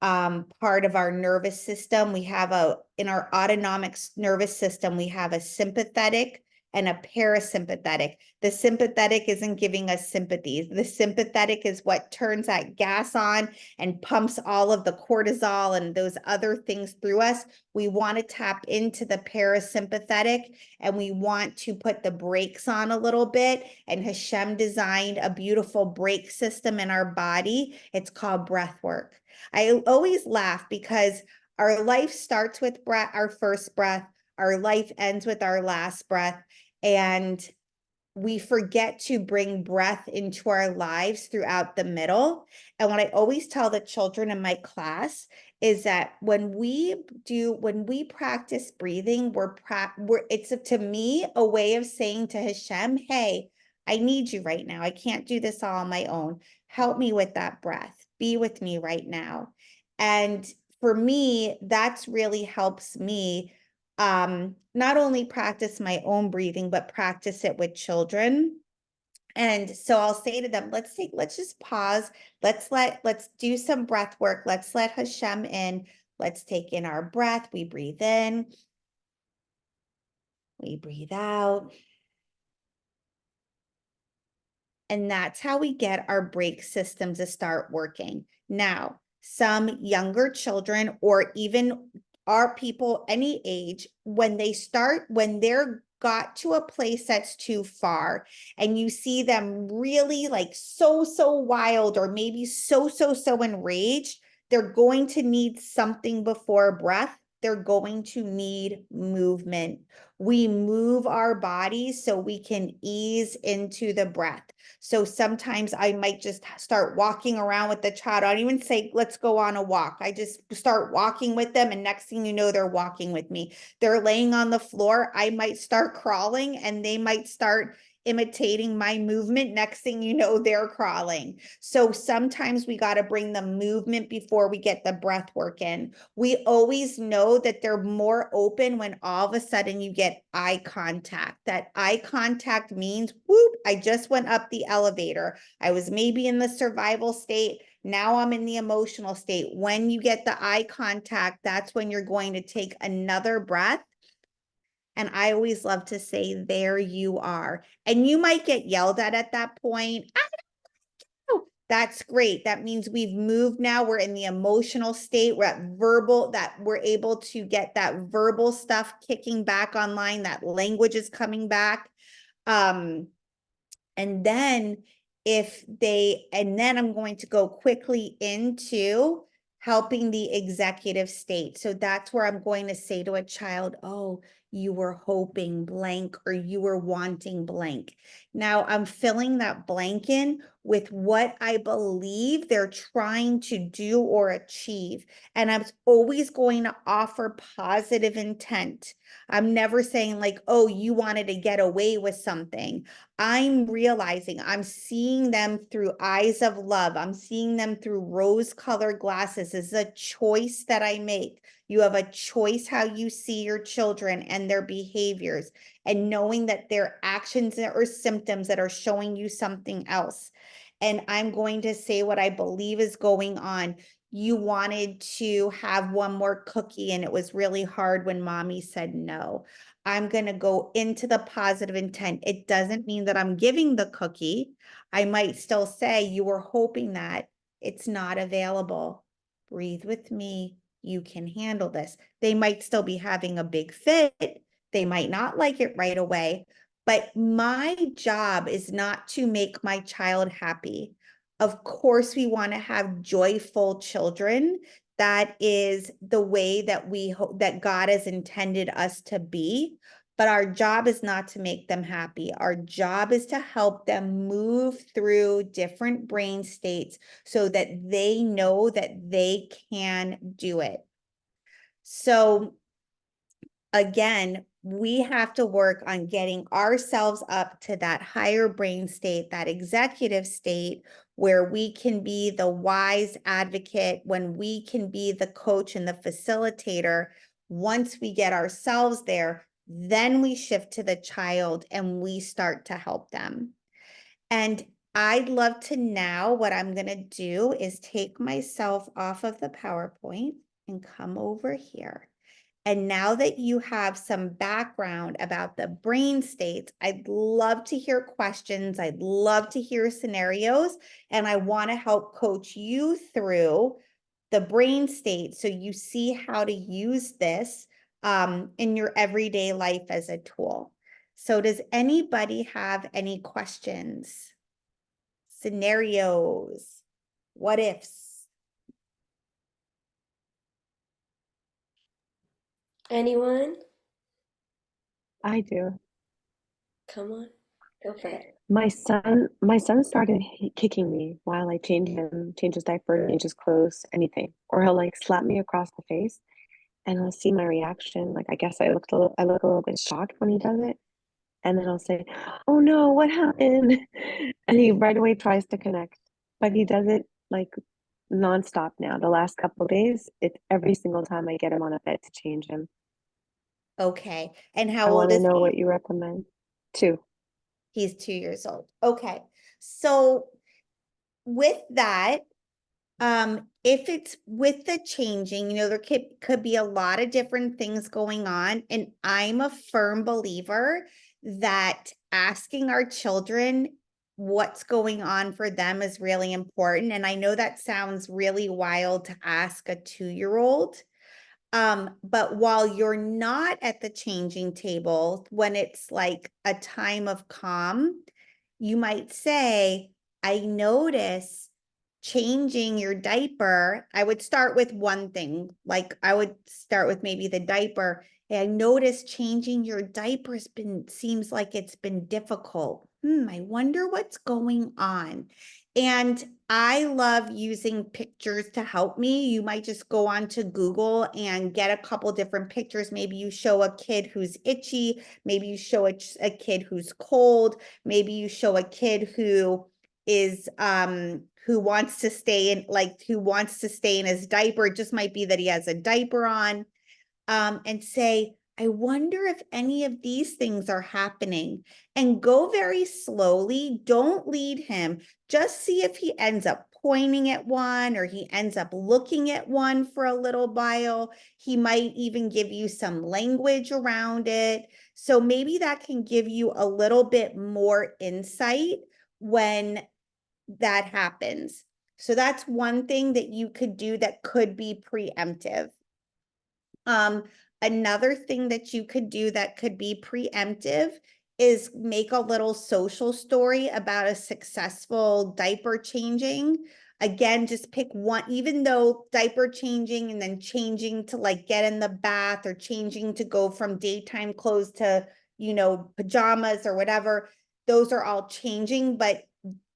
part of our nervous system. We have in our autonomic nervous system, we have a sympathetic and a parasympathetic. The sympathetic isn't giving us sympathy. The sympathetic is what turns that gas on and pumps all of the cortisol and those other things through us. We want to tap into the parasympathetic, and we want to put the brakes on a little bit. And Hashem designed a beautiful brake system in our body. It's called breath work. I always laugh because our life starts with breath, our first breath. Our life ends with our last breath. And we forget to bring breath into our lives throughout the middle. And what I always tell the children in my class is that when we practice breathing, it's to me a way of saying to Hashem, hey, I need you right now. I can't do this all on my own. Help me with that breath. Be with me right now. And for me, that's really helps me not only practice my own breathing, but practice it with children. And so I'll say to them, let's just pause. Let's do some breath work. Let's let Hashem in. Let's take in our breath. We breathe in. We breathe out. And that's how we get our brake system to start working. Now, some younger children, or even our people any age, when they're got to a place that's too far, and you see them really like so wild, or maybe so enraged, they're going to need something before breath. They're going to need movement. We move our bodies so we can ease into the breath. So sometimes I might just start walking around with the child. I don't even say, let's go on a walk. I just start walking with them. And next thing you know, they're walking with me. They're laying on the floor. I might start crawling, and they might start imitating my movement. Next thing you know, they're crawling. So sometimes we got to bring the movement before we get the breath work in. We always know that they're more open when all of a sudden you get eye contact. That eye contact means, whoop, I just went up the elevator. I was maybe in the survival state. Now I'm in the emotional state. When you get the eye contact, that's when you're going to take another breath. And I always love to say, there you are. And you might get yelled at that point. Oh, that's great. That means we've moved now. We're in the emotional state. We're at verbal, that we're able to get that verbal stuff kicking back online. That language is coming back. And then I'm going to go quickly into helping the executive state. So that's where I'm going to say to a child, oh, you were hoping blank, or you were wanting blank. Now I'm filling that blank in with what I believe they're trying to do or achieve. And I'm always going to offer positive intent. I'm never saying like, oh, you wanted to get away with something. I'm realizing I'm seeing them through eyes of love. I'm seeing them through rose-colored glasses. It's a choice that I make. You have a choice how you see your children and their behaviors, and knowing that their actions or symptoms that are showing you something else. And I'm going to say what I believe is going on. You wanted to have one more cookie and it was really hard when mommy said no. I'm going to go into the positive intent. It doesn't mean that I'm giving the cookie. I might still say you were hoping that it's not available. Breathe with me. You can handle this. They might still be having a big fit. They might not like it right away, but my job is not to make my child happy. Of course, we want to have joyful children. That is the way that we hope that God has intended us to be. But our job is not to make them happy. Our job is to help them move through different brain states so that they know that they can do it. So again, we have to work on getting ourselves up to that higher brain state, that executive state, where we can be the wise advocate, when we can be the coach and the facilitator. Once we get ourselves there, then we shift to the child and we start to help them. And I'd love to now, what I'm going to do is take myself off of the PowerPoint and come over here. And now that you have some background about the brain states, I'd love to hear questions. I'd love to hear scenarios. And I want to help coach you through the brain state so you see how to use this in your everyday life as a tool. So does anybody have any questions, scenarios, what ifs? Anyone? I do. Come on, go for it. My son started kicking me while I change his diaper, change his clothes, anything. Or he'll like slap me across the face and I'll see my reaction. Like I guess I look a little bit shocked when he does it. And then I'll say, "Oh no, what happened?" And he right away tries to connect. But he does it like nonstop now. The last couple of days, it's every single time I get him on a bed to change him. Okay. And how I want old to is know he? what you recommend. Two. He's 2 years old. Okay. So with that, if it's with the changing, there could be a lot of different things going on. And I'm a firm believer that asking our children what's going on for them is really important. And I know that sounds really wild to ask a 2-year-old. But while you're not at the changing table, when it's like a time of calm, you might say, I notice changing your diaper. I would start with one thing, like I would start with maybe the diaper. Hey, I noticed changing your diaper seems like it's been difficult. I wonder what's going on. And I love using pictures to help me. You might just go onto Google and get a couple different pictures. Maybe you show a kid who's itchy. Maybe you show a kid who's cold. Maybe you show a kid who is who wants to stay in his diaper. It just might be that he has a diaper on. And say, I wonder if any of these things are happening, and go very slowly. Don't lead him. Just see if he ends up pointing at one or he ends up looking at one for a little while. He might even give you some language around it. So maybe that can give you a little bit more insight when that happens. So that's one thing that you could do that could be preemptive. Another thing that you could do that could be preemptive is make a little social story about a successful diaper changing. Again, just pick one, even though diaper changing and then changing to like get in the bath or changing to go from daytime clothes to, pajamas or whatever, those are all changing, but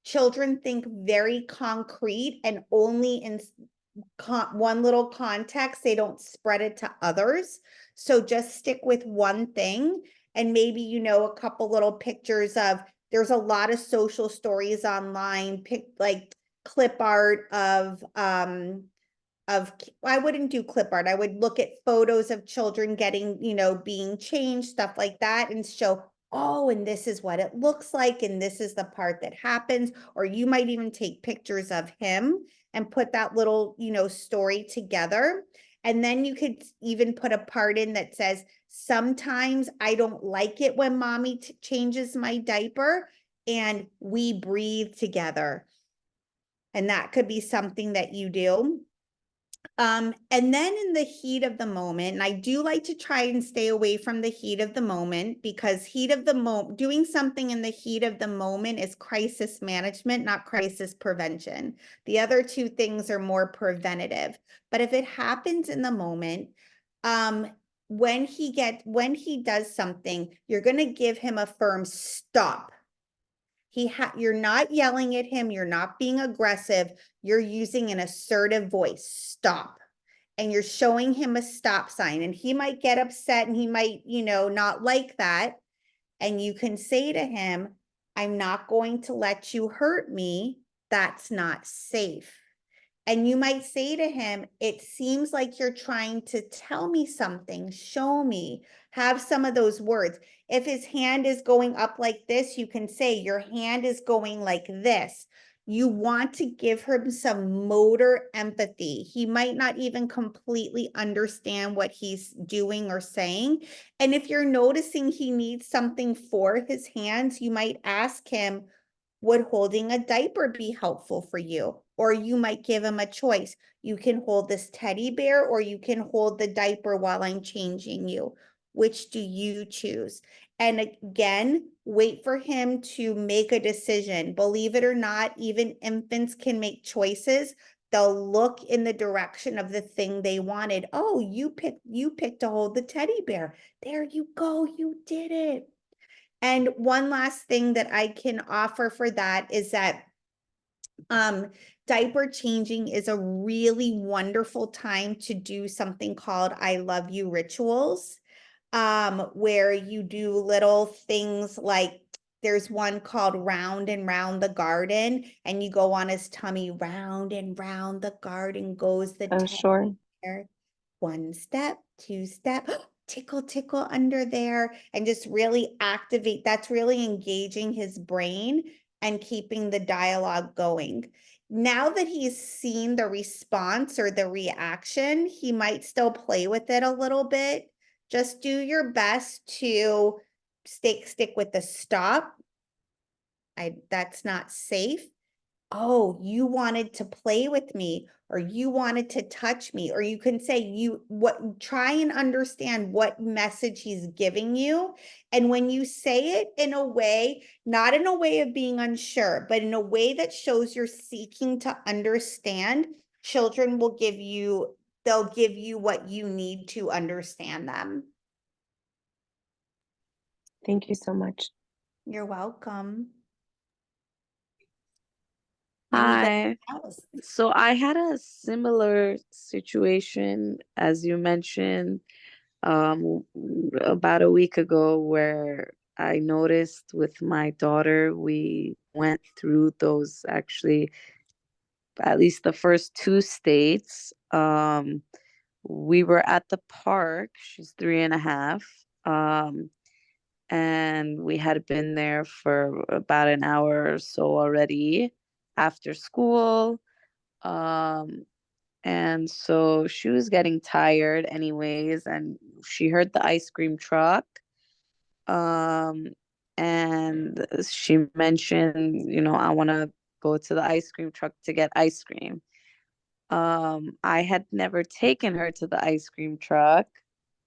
children think very concrete and only in one little context, they don't spread it to others. So just stick with one thing, and maybe, a couple little pictures of, there's a lot of social stories online, like clip art of I wouldn't do clip art. I would look at photos of children getting, being changed, stuff like that, and show, oh, and this is what it looks like, and this is the part that happens. Or you might even take pictures of him and put that little, story together. And then you could even put a part in that says, sometimes I don't like it when mommy changes my diaper, and we breathe together. And that could be something that you do. And then in the heat of the moment, and I do like to try and stay away from the heat of the moment, because doing something in the heat of the moment is crisis management, not crisis prevention. The other two things are more preventative. But if it happens in the moment, when he does something, you're going to give him a firm stop. You're not yelling at him, you're not being aggressive, you're using an assertive voice, stop. And you're showing him a stop sign, and he might get upset, and he might, not like that. And you can say to him, I'm not going to let you hurt me. That's not safe. And you might say to him, it seems like you're trying to tell me something. Show me. Have some of those words. If his hand is going up like this, you can say, your hand is going like this. You want to give him some motor empathy. He might not even completely understand what he's doing or saying. And if you're noticing he needs something for his hands, you might ask him, would holding a diaper be helpful for you? Or you might give him a choice. You can hold this teddy bear, or you can hold the diaper while I'm changing you. Which do you choose? And again, wait for him to make a decision. Believe it or not, even infants can make choices. They'll look in the direction of the thing they wanted. Oh, you picked to hold the teddy bear. There you go, you did it. And one last thing that I can offer for that is that diaper changing is a really wonderful time to do something called I love you rituals, where you do little things like, there's one called round and round the garden, and you go on his tummy, round and round the garden goes the Oh, sure. there. One step, two step, tickle, tickle under there, and just really activate. That's really engaging his brain and keeping the dialogue going. Now that he's seen the response or the reaction, he might still play with it a little bit. Just do your best to stick with the stop. That's not safe. Oh, you wanted to play with me, or you wanted to touch me, or you can say, try and understand what message he's giving you. And when you say it in a way, not in a way of being unsure, but in a way that shows you're seeking to understand, children they'll give you what you need to understand them. Thank you so much. You're welcome. Hi. Anybody else? So I had a similar situation as you mentioned about a week ago, where I noticed with my daughter, we went through those, actually at least the first two states. We were at the park. She's 3.5. And we had been there for about an hour or so already after school. Um, and so she was getting tired anyways, and she heard the ice cream truck. Um, and she mentioned, I want to go to the ice cream truck to get ice cream. I had never taken her to the ice cream truck.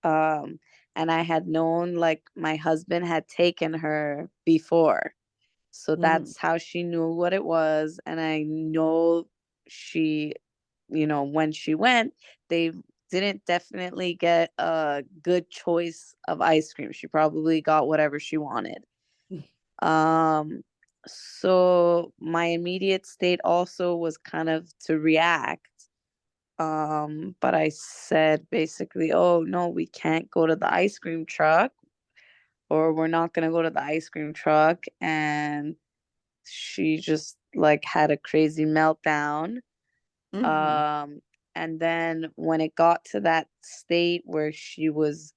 Um, and I had known, like, my husband had taken her before. So that's how she knew what it was. And I know she, when she went, they didn't definitely get a good choice of ice cream. She probably got whatever she wanted. Um, So my immediate state also was kind of to react. But I said basically, oh no, we can't go to the ice cream truck, or we're not gonna go to the ice cream truck. And she just like had a crazy meltdown. Mhm. Um, and then when it got to that state where she was,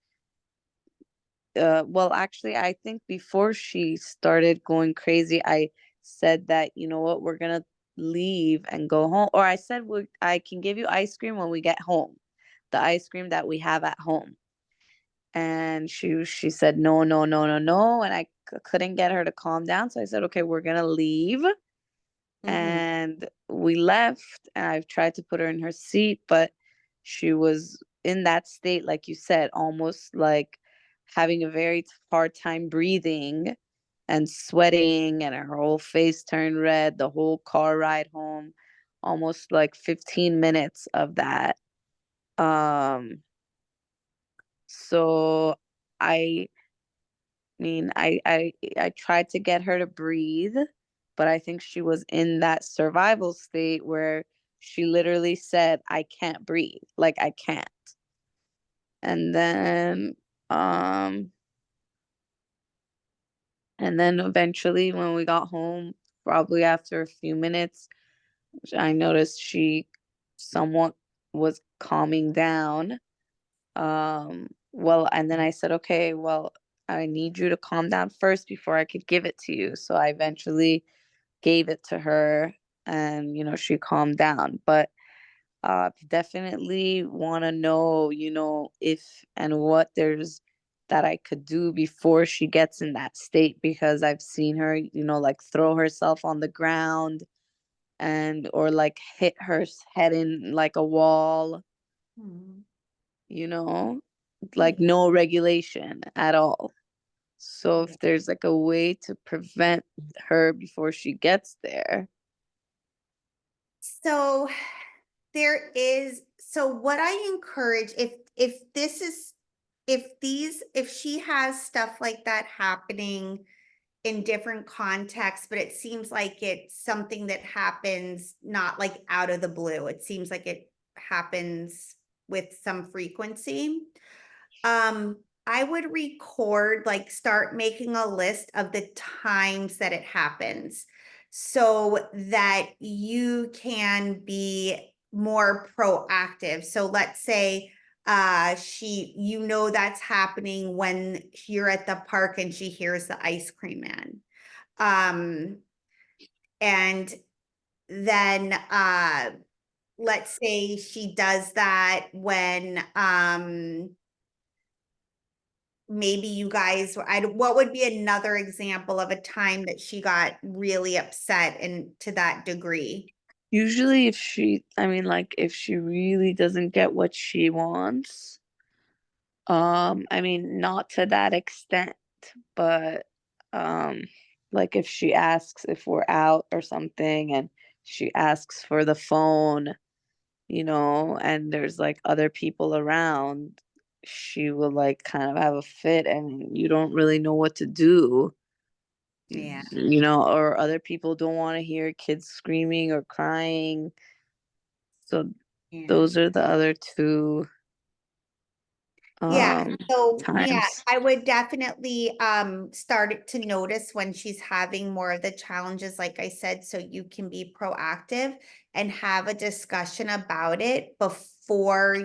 well, actually, I think before she started going crazy, I said that, you know what, we're gonna leave and go home. Or I said, I can give you ice cream when we get home, the ice cream that we have at home. And she said, no, no, no, no, no. And I couldn't get her to calm down. So I said, okay, we're gonna leave. Mhm. And we left, and I've tried to put her in her seat, but she was in that state, like you said, almost like having a very hard time breathing and sweating, and her whole face turned red the whole car ride home, almost like 15 minutes of that. um so I I tried to get her to breathe, but I think she was in that survival state where she literally said, I can't breathe. Like I can't. And then um and then eventually when we got home, probably after a few minutes, I noticed she somewhat was calming down. Well, and then I said, okay, well, I need you to calm down first before I could give it to you. So I eventually gave it to her, and she calmed down. But definitely want to know, if and what there's that I could do before she gets in that state, because I've seen her, like throw herself on the ground, and or like hit her head in like a wall, Mhm. you know Yeah. like no regulation at all. So if there's like a way to prevent her before she gets there. So so what I encourage, if she has stuff like that happening in different contexts, but it seems like it's something that happens not like out of the blue. It seems like it happens with some frequency. I would like start making a list of the times that it happens so that you can be more proactive. So let's say that's happening when you're at the park and she hears the ice cream man. Um and then let's say she does that when maybe you guys what would be another example of a time that she got really upset and to that degree? Usually if she really doesn't get what she wants, not to that extent, but like if she asks if we're out or something, and she asks for the phone, and there's like other people around, she will like kind of have a fit, and you don't really know what to do. Yeah. Or other people don't want to hear kids screaming or crying. So Yeah. those are the other two Yeah. So yeah, times. I would definitely start to notice when she's having more of the challenges, like I said, so you can be proactive and have a discussion about it before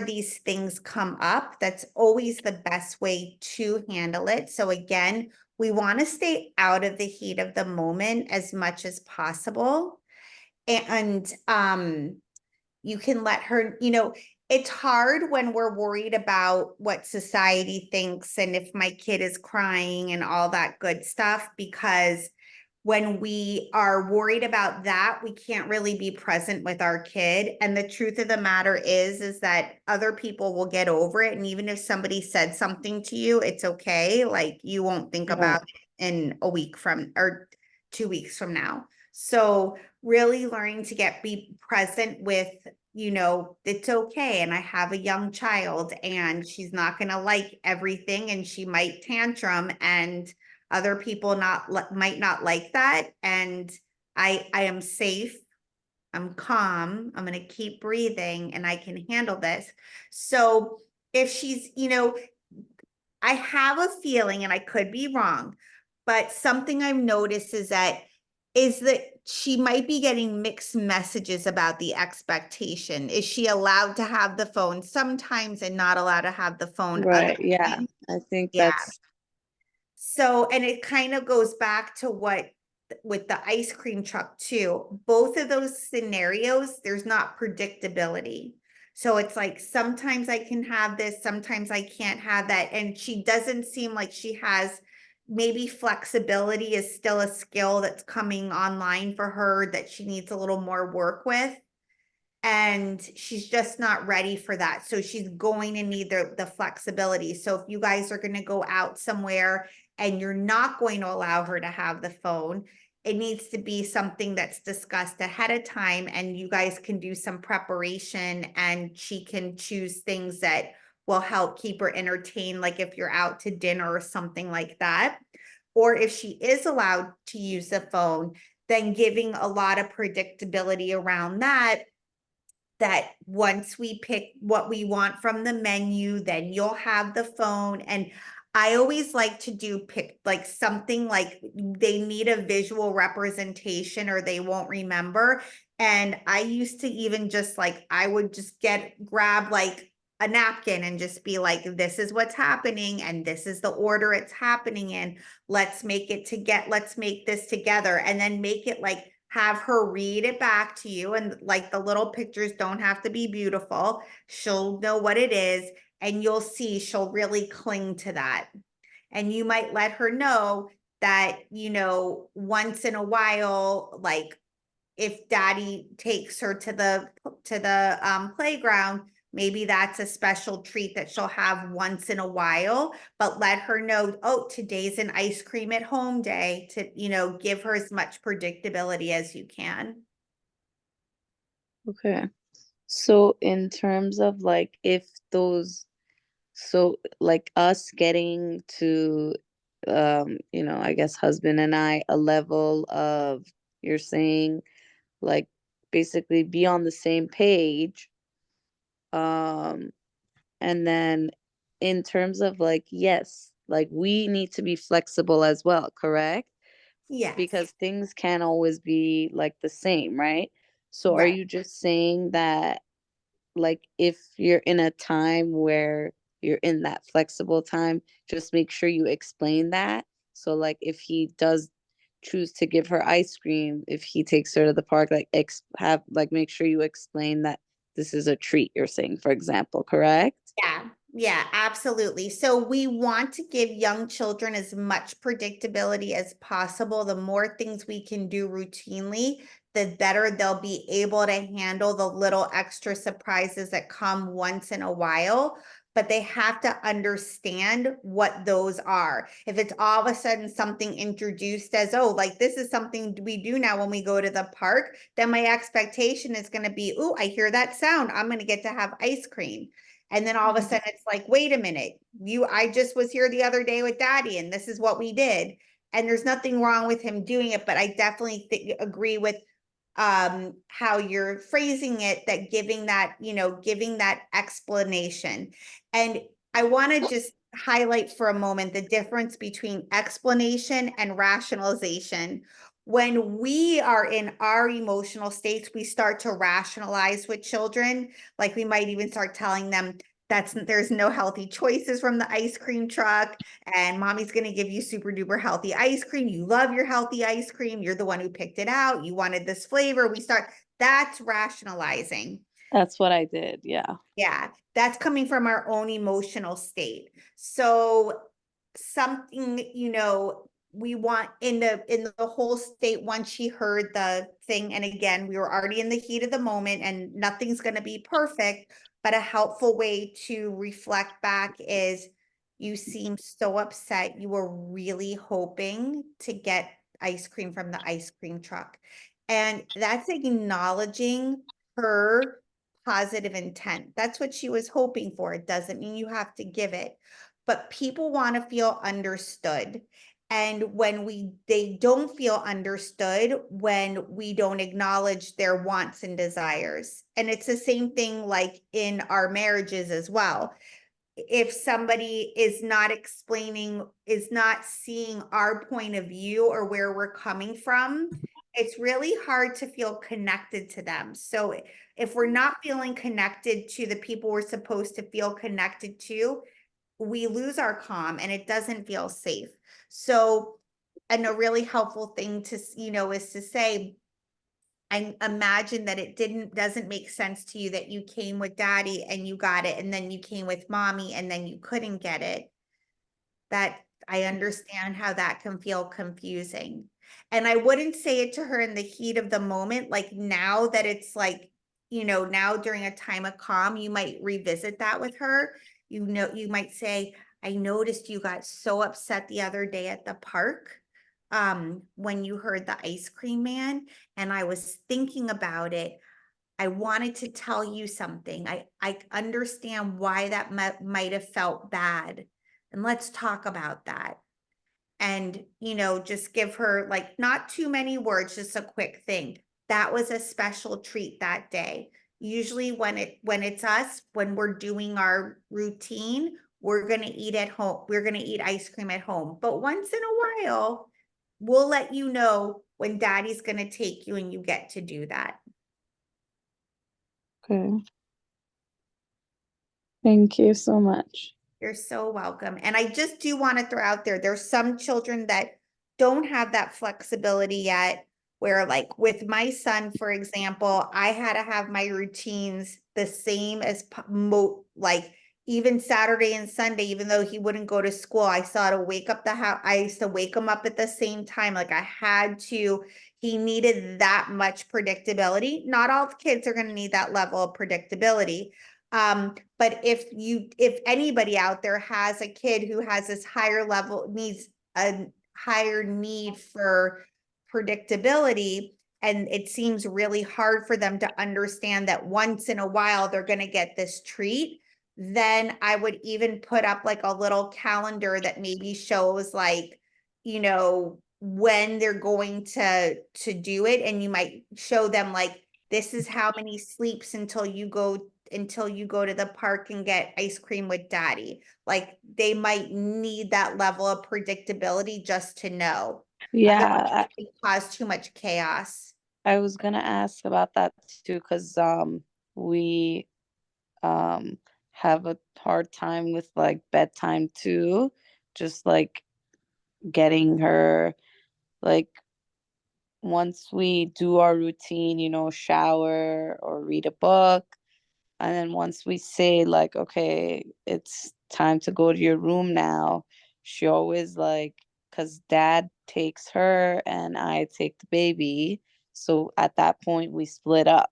these things come up. That's always the best way to handle it. So again, we want to stay out of the heat of the moment as much as possible. And you can let her, it's hard when we're worried about what society thinks and if my kid is crying and all that good stuff, because when we are worried about that, we can't really be present with our kid. And the truth of the matter is that other people will get over it. And even if somebody said something to you, it's okay. Like you won't think Right. about it in a week from or 2 weeks from now. So really learning to be present with, it's okay. And I have a young child and she's not going to like everything and she might tantrum, and Other people might not like that. And I am safe. I'm calm. I'm going to keep breathing and I can handle this. So if she's, I have a feeling, and I could be wrong, but something I've noticed is that she might be getting mixed messages about the expectation. Is she allowed to have the phone sometimes and not allowed to have the phone other Right. Yeah. times? I think Yeah. that's So, and it kind of goes back to what with the ice cream truck too. Both of those scenarios, there's not predictability. So it's like sometimes I can have this, sometimes I can't have that. And she doesn't seem like she has, maybe flexibility is still a skill that's coming online for her that she needs a little more work with, and she's just not ready for that. So she's going to need the flexibility. So if you guys are going to go out somewhere and you're not going to allow her to have the phone, it needs to be something that's discussed ahead of time, and you guys can do some preparation and she can choose things that will help keep her entertained, like if you're out to dinner or something like that. Or if she is allowed to use the phone, then giving a lot of predictability around that once we pick what we want from the menu, then you'll have the phone. And I always like to do pick like something like they need a visual representation or they won't remember. And I used to even just like, I would just grab like a napkin and just be like, this is what's happening and this is the order it's happening in. Let's make this together, and then make it like, have her read it back to you. And like the little pictures don't have to be beautiful. She'll know what it is, and you'll see she'll really cling to that. And you might let her know that, once in a while, like if daddy takes her to the playground, maybe that's a special treat that she'll have once in a while, but let her know, oh, today's an ice cream at home day, to, give her as much predictability as you can. okay. So in terms of like if those so like us getting to I guess husband and I a level of, you're saying, like basically be on the same page, um and then in terms of like, yes, like we need to be flexible as well, correct? Yes, Because things can't always be like the same, right? So are right. you just saying that, like, if you're in a time where you're in that flexible time, just make sure you explain that. So like if he does choose to give her ice cream, if he takes her to the park, like have like make sure you explain that this is a treat, you're saying, for example, correct? Yeah, yeah, absolutely. So we want to give young children as much predictability as possible. The more things we can do routinely, the better they'll be able to handle the little extra surprises that come once in a while. But they have to understand what those are. If it's all of a sudden something introduced as, oh, like this is something we do now when we go to the park, then my expectation is going to be, oh, I hear that sound, I'm going to get to have ice cream. And then all of a sudden it's like, wait a minute, I just was here the other day with daddy and this is what we did. And there's nothing wrong with him doing it, but I definitely agree with how you're phrasing it, that giving that explanation. And I want to just highlight for a moment the difference between explanation and rationalization. When we are in our emotional states, we start to rationalize with children. Like we might even start telling them there's no healthy choices from the ice cream truck, and mommy's going to give you super duper healthy ice cream. You love your healthy ice cream. You're the one who picked it out. You wanted this flavor. That's rationalizing. That's what I did, yeah. Yeah, that's coming from our own emotional state. So something, we want in the whole state, once she heard the thing, and again, we were already in the heat of the moment and nothing's going to be perfect, but a helpful way to reflect back is, you seem so upset. You were really hoping to get ice cream from the ice cream truck. And that's acknowledging her positive intent. That's what she was hoping for. It doesn't mean you have to give it, but people want to feel understood. And when they don't feel understood, when we don't acknowledge their wants and desires. And it's the same thing like in our marriages as well. If somebody is not explaining, is not seeing our point of view or where we're coming from, it's really hard to feel connected to them. So if we're not feeling connected to the people we're supposed to feel connected to, we lose our calm and it doesn't feel safe. So, and a really helpful thing to, is to say, I imagine that it doesn't make sense to you that you came with daddy and you got it, and then you came with mommy and then you couldn't get it. That I understand how that can feel confusing. And I wouldn't say it to her in the heat of the moment. Like now that it's like, now during a time of calm, you might revisit that with her. You might say, I noticed you got so upset the other day at the park when you heard the ice cream man, and I was thinking about it. I wanted to tell you something. I understand why that might have felt bad. And let's talk about that. And, just give her like not too many words, just a quick thing. That was a special treat that day. Usually when it's us, when we're doing our routine, we're going to eat at home. We're going to eat ice cream at home. But once in a while, we'll let you know when daddy's going to take you and you get to do that. Okay. Thank you so much. You're so welcome. And I just do want to throw out there, there's some children that don't have that flexibility yet, where like with my son, for example, I had to have my routines the same as like even Saturday and Sunday, even though he wouldn't go to school, I saw to wake up the house. I used to wake him up at the same time. Like I had to, he needed that much predictability. Not all kids are going to need that level of predictability. But if anybody out there has a kid who has this higher level, needs a higher need for predictability, and it seems really hard for them to understand that once in a while they're going to get this treat, then I would even put up like a little calendar that maybe shows like, when they're going to do it. And you might show them like, this is how many sleeps until you go to the park and get ice cream with daddy. Like they might need that level of predictability just to know. Yeah, Otherwise, it can cause too much chaos. I was gonna ask about that too, because we um have a hard time with like bedtime too. Just like getting her like once we do our routine, shower or read a book, and then once we say like, okay, it's time to go to your room now, she always like, because dad takes her and I take the baby. So at that point we split up,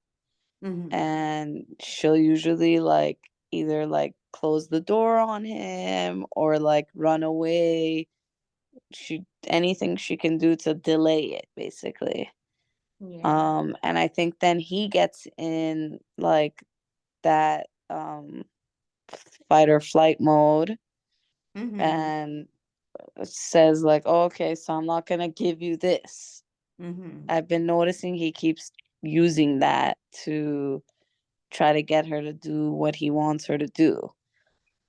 Mhm. and she'll usually like either like close the door on him or like run away. Anything she can do to delay it basically. Yeah. And I think then he gets in like that fight or flight mode Mhm. and says like, oh, okay, so I'm not gonna give you this. Mhm. I've been noticing he keeps using that to try to get her to do what he wants her to do.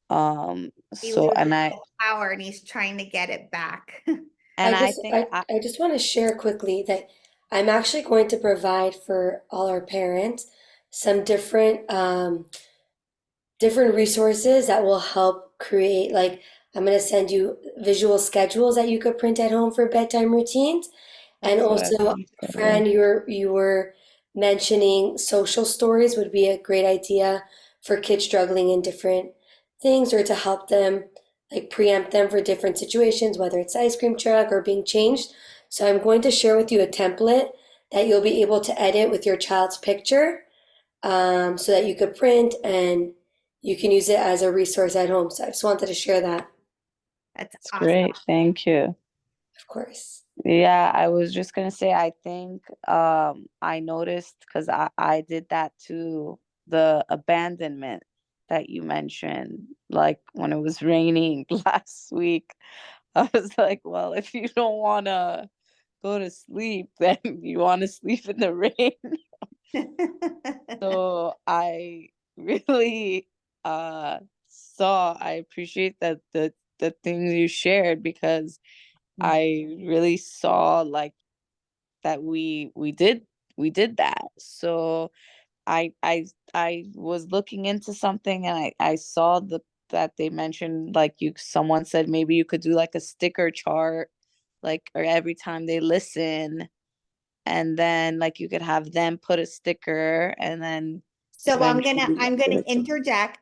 He So loses and I his power and he's trying to get it back. and I I just think I, I just want to share quickly that I'm actually going to provide for all our parents some different resources that will help create, like, I'm going to send you visual schedules that you could print at home for bedtime routines. And that's what I also, consider. Fran, you were mentioning social stories would be a great idea for kids struggling in different things, or to help them, like, preempt them for different situations, whether it's ice cream truck or being changed. So I'm going to share with you a template that you'll be able to edit with your child's picture, so that you could print and you can use it as a resource at home. So I just wanted to share that, That's It's awesome. great. Thank you. of course. Yeah, I was just gonna say, I think I noticed because I did that too, the abandonment that you mentioned, like when it was raining last week. I was like, well, if you don't want to go to sleep, then you want to sleep in the rain. So I really I appreciate that the things you shared, because I really saw like that we did that. So I was looking into something, and I saw that they mentioned, like, someone said maybe you could do like a sticker chart, like, or every time they listen, and then like you could have them put a sticker, and then So eventually I'm gonna interject.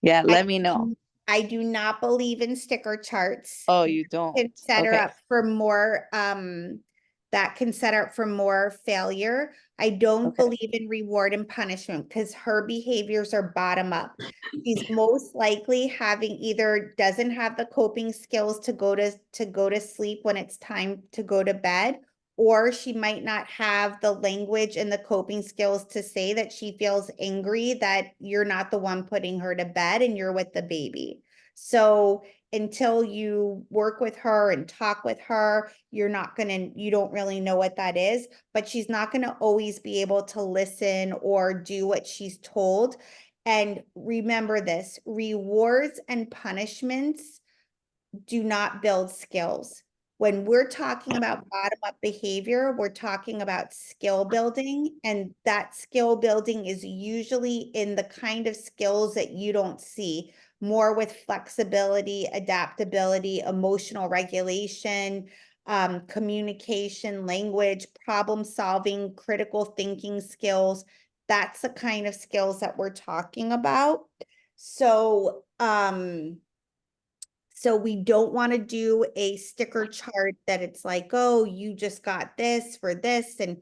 yeah, I let me know. I do not believe in sticker charts. Oh, you don't? Can set her Okay. up for more, that can set her up for more failure. I don't Okay. believe in reward and punishment because her behaviors are bottom up. She's most likely having either doesn't have the coping skills to go to sleep when it's time to go to bed, or she might not have the language and the coping skills to say that she feels angry that you're not the one putting her to bed and you're with the baby. So until you work with her and talk with her, you don't really know what that is, but she's not gonna always be able to listen or do what she's told. And remember this, rewards and punishments do not build skills. When we're talking about bottom up behavior, we're talking about skill building, and that skill building is usually in the kind of skills that you don't see, more with flexibility, adaptability, emotional regulation, communication, language, problem solving, critical thinking skills. That's the kind of skills that we're talking about. So, so we don't want to do a sticker chart that it's like, oh, you just got this for this. And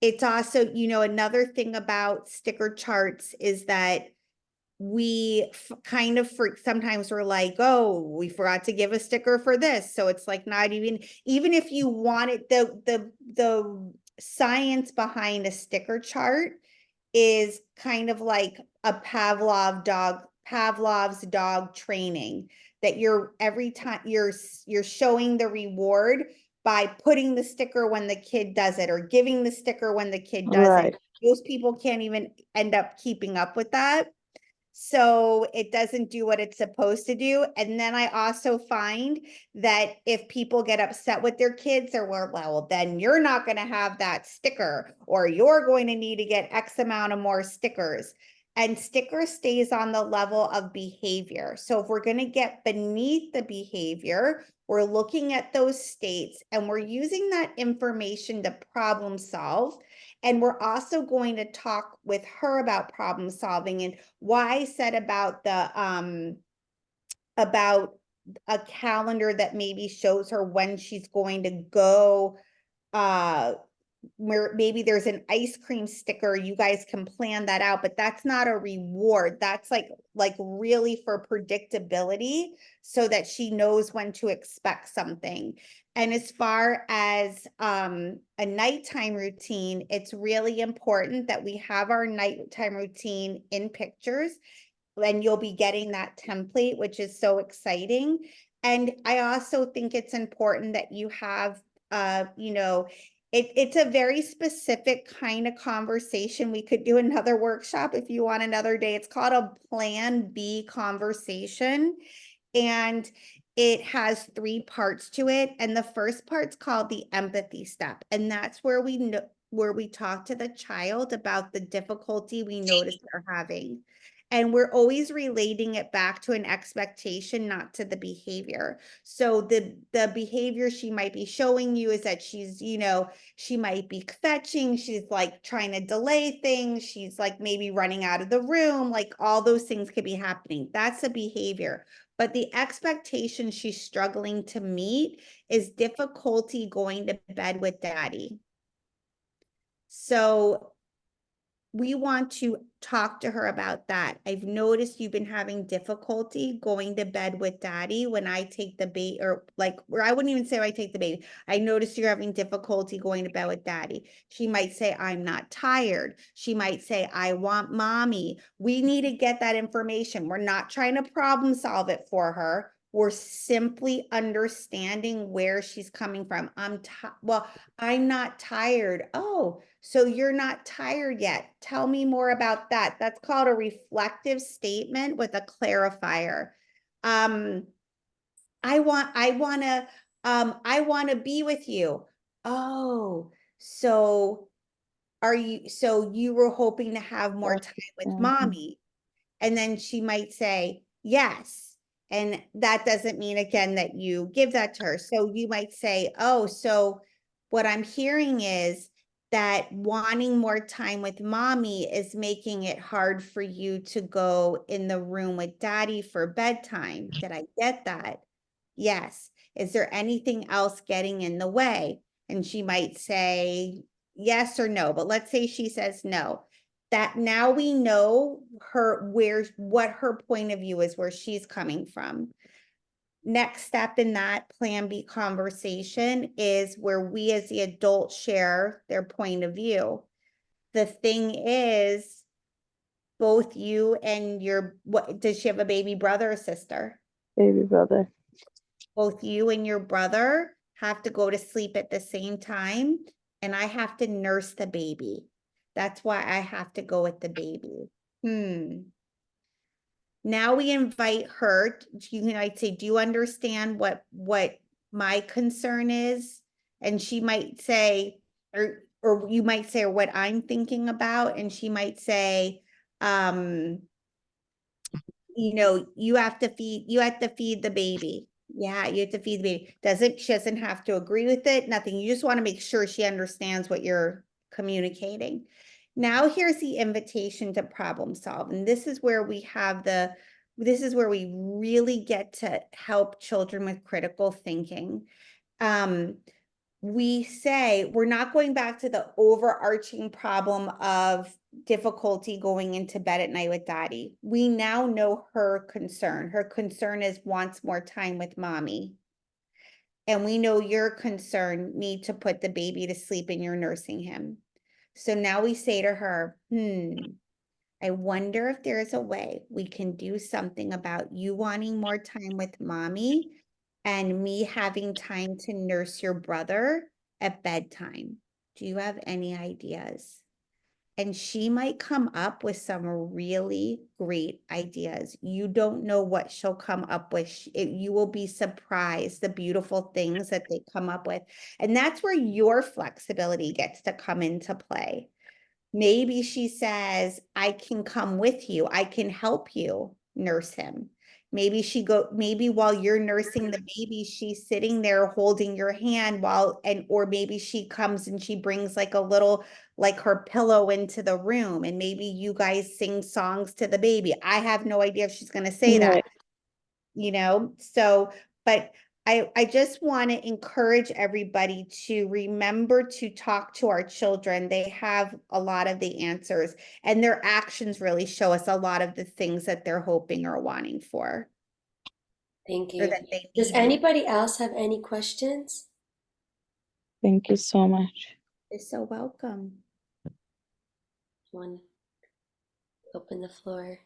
it's also, another thing about sticker charts is that kind of sometimes we're like, oh, we forgot to give a sticker for this. So it's like not even if you wanted the science behind a sticker chart is kind of like a Pavlov's dog training, that you're every time you're showing the reward by putting the sticker when the kid does it or giving the sticker when the kid does it. Right. Most people can't even end up keeping up with that. So it doesn't do what it's supposed to do. And then I also find that if people get upset with their kids, or well, then you're not going to have that sticker, or you're going to need to get X amount of more stickers. And sticker stays on the level of behavior. So if we're going to get beneath the behavior, we're looking at those states and we're using that information to problem solve. And we're also going to talk with her about problem solving, and why I said about a calendar that maybe shows her when she's going to go, where maybe there's an ice cream sticker, you guys can plan that out, but that's not a reward. That's like really for predictability so that she knows when to expect something. And as far as a nighttime routine, it's really important that we have our nighttime routine in pictures, and you'll be getting that template, which is so exciting. And I also think it's important that you have, it's a very specific kind of conversation. We could do another workshop if you want another day. It's called a Plan B conversation. And it has 3 parts to it. And the first part's called the empathy step. And that's where we talk to the child about the difficulty we notice they're having. And we're always relating it back to an expectation, not to the behavior. So the behavior she might be showing you is that she's, she might be fetching, she's like trying to delay things, she's like maybe running out of the room, like all those things could be happening. That's a behavior. But the expectation she's struggling to meet is difficulty going to bed with daddy. So we want to talk to her about that. I've noticed you've been having difficulty going to bed with daddy when I take the baby, or I wouldn't even say I take the baby. I noticed you're having difficulty going to bed with daddy. She might say, I'm not tired. She might say, I want mommy. We need to get that information. We're not trying to problem solve it for her. we're simply understanding where she's coming from. Well, I'm not tired. Oh, so you're not tired yet. Tell me more about that. That's called a reflective statement with a clarifier. I want to be with you. Oh, so so you were hoping to have more time with mommy? And then she might say, yes. And that doesn't mean again that you give that to her. So you might say, oh, so what I'm hearing is that wanting more time with mommy is making it hard for you to go in the room with daddy for bedtime. Did I get that? Yes. Is there anything else getting in the way? And she might say yes or no, but let's say she says no. That now we know what her point of view is, where she's coming from. Next step in that plan B conversation is where we as the adult share their point of view. The thing is, both you and does she have a baby brother or sister? Baby brother. Both you and your brother have to go to sleep at the same time, and I have to nurse the baby. That's why I have to go with the baby. Now we invite her. I'd say, do you understand what my concern is? And she might say, or you might say, or what I'm thinking about, and she might say, you have to feed the baby. Yeah, you have to feed the baby. She doesn't have to agree with it, nothing. You just want to make sure she understands what you're communicating. Now here's the invitation to problem solve. And this is where we really get to help children with critical thinking. We say we're not going back to the overarching problem of difficulty going into bed at night with daddy. We now know her concern. Her concern is wants more time with mommy. And we know your concern, need to put the baby to sleep and you're nursing him. So now we say to her, I wonder if there's a way we can do something about you wanting more time with mommy and me having time to nurse your brother at bedtime. Do you have any ideas? And she might come up with some really great ideas. You don't know what she'll come up with. You will be surprised the beautiful things that they come up with. And that's where your flexibility gets to come into play. Maybe she says, I can come with you. I can help you nurse him. Maybe while you're nursing the baby, she's sitting there holding your hand or maybe she comes and she brings like her pillow into the room, and maybe you guys sing songs to the baby. I have no idea if she's going to say that, but I just want to encourage everybody to remember to talk to our children. They have a lot of the answers, and their actions really show us a lot of the things that they're hoping or wanting for. Thank Or you. that they Does need you. anybody else have any questions? Thank you so much. You're so welcome. One, open the floor.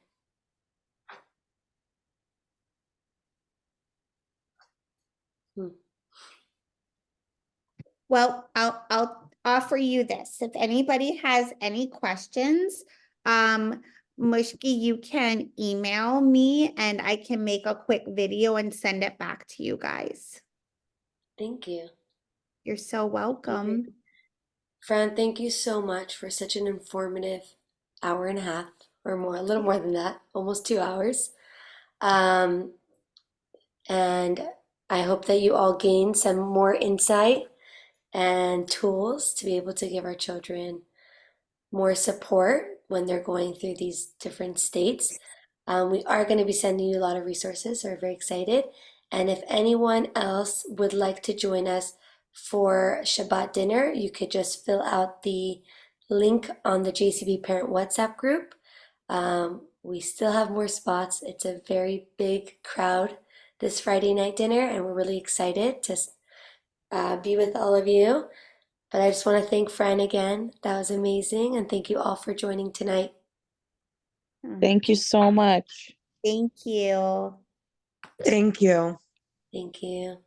Well, I'll offer you this. If anybody has any questions, Mushki, you can email me and I can make a quick video and send it back to you guys. Thank you. You're so welcome. Fran, thank you so much for such an informative hour and a half or more, a little more than that, almost 2 hours. And I hope that you all gain some more insight and tools to be able to give our children more support when they're going through these different states. We are going to be sending you a lot of resources, so we're very excited. And if anyone else would like to join us for Shabbat dinner, you could just fill out the link on the JCB Parent WhatsApp group. We still have more spots. It's a very big crowd this Friday night dinner, and we're really excited to be with all of you. But I just want to thank Fran again. That was amazing. And thank you all for joining tonight. Thank you so much. Thank you. Thank you. Thank you.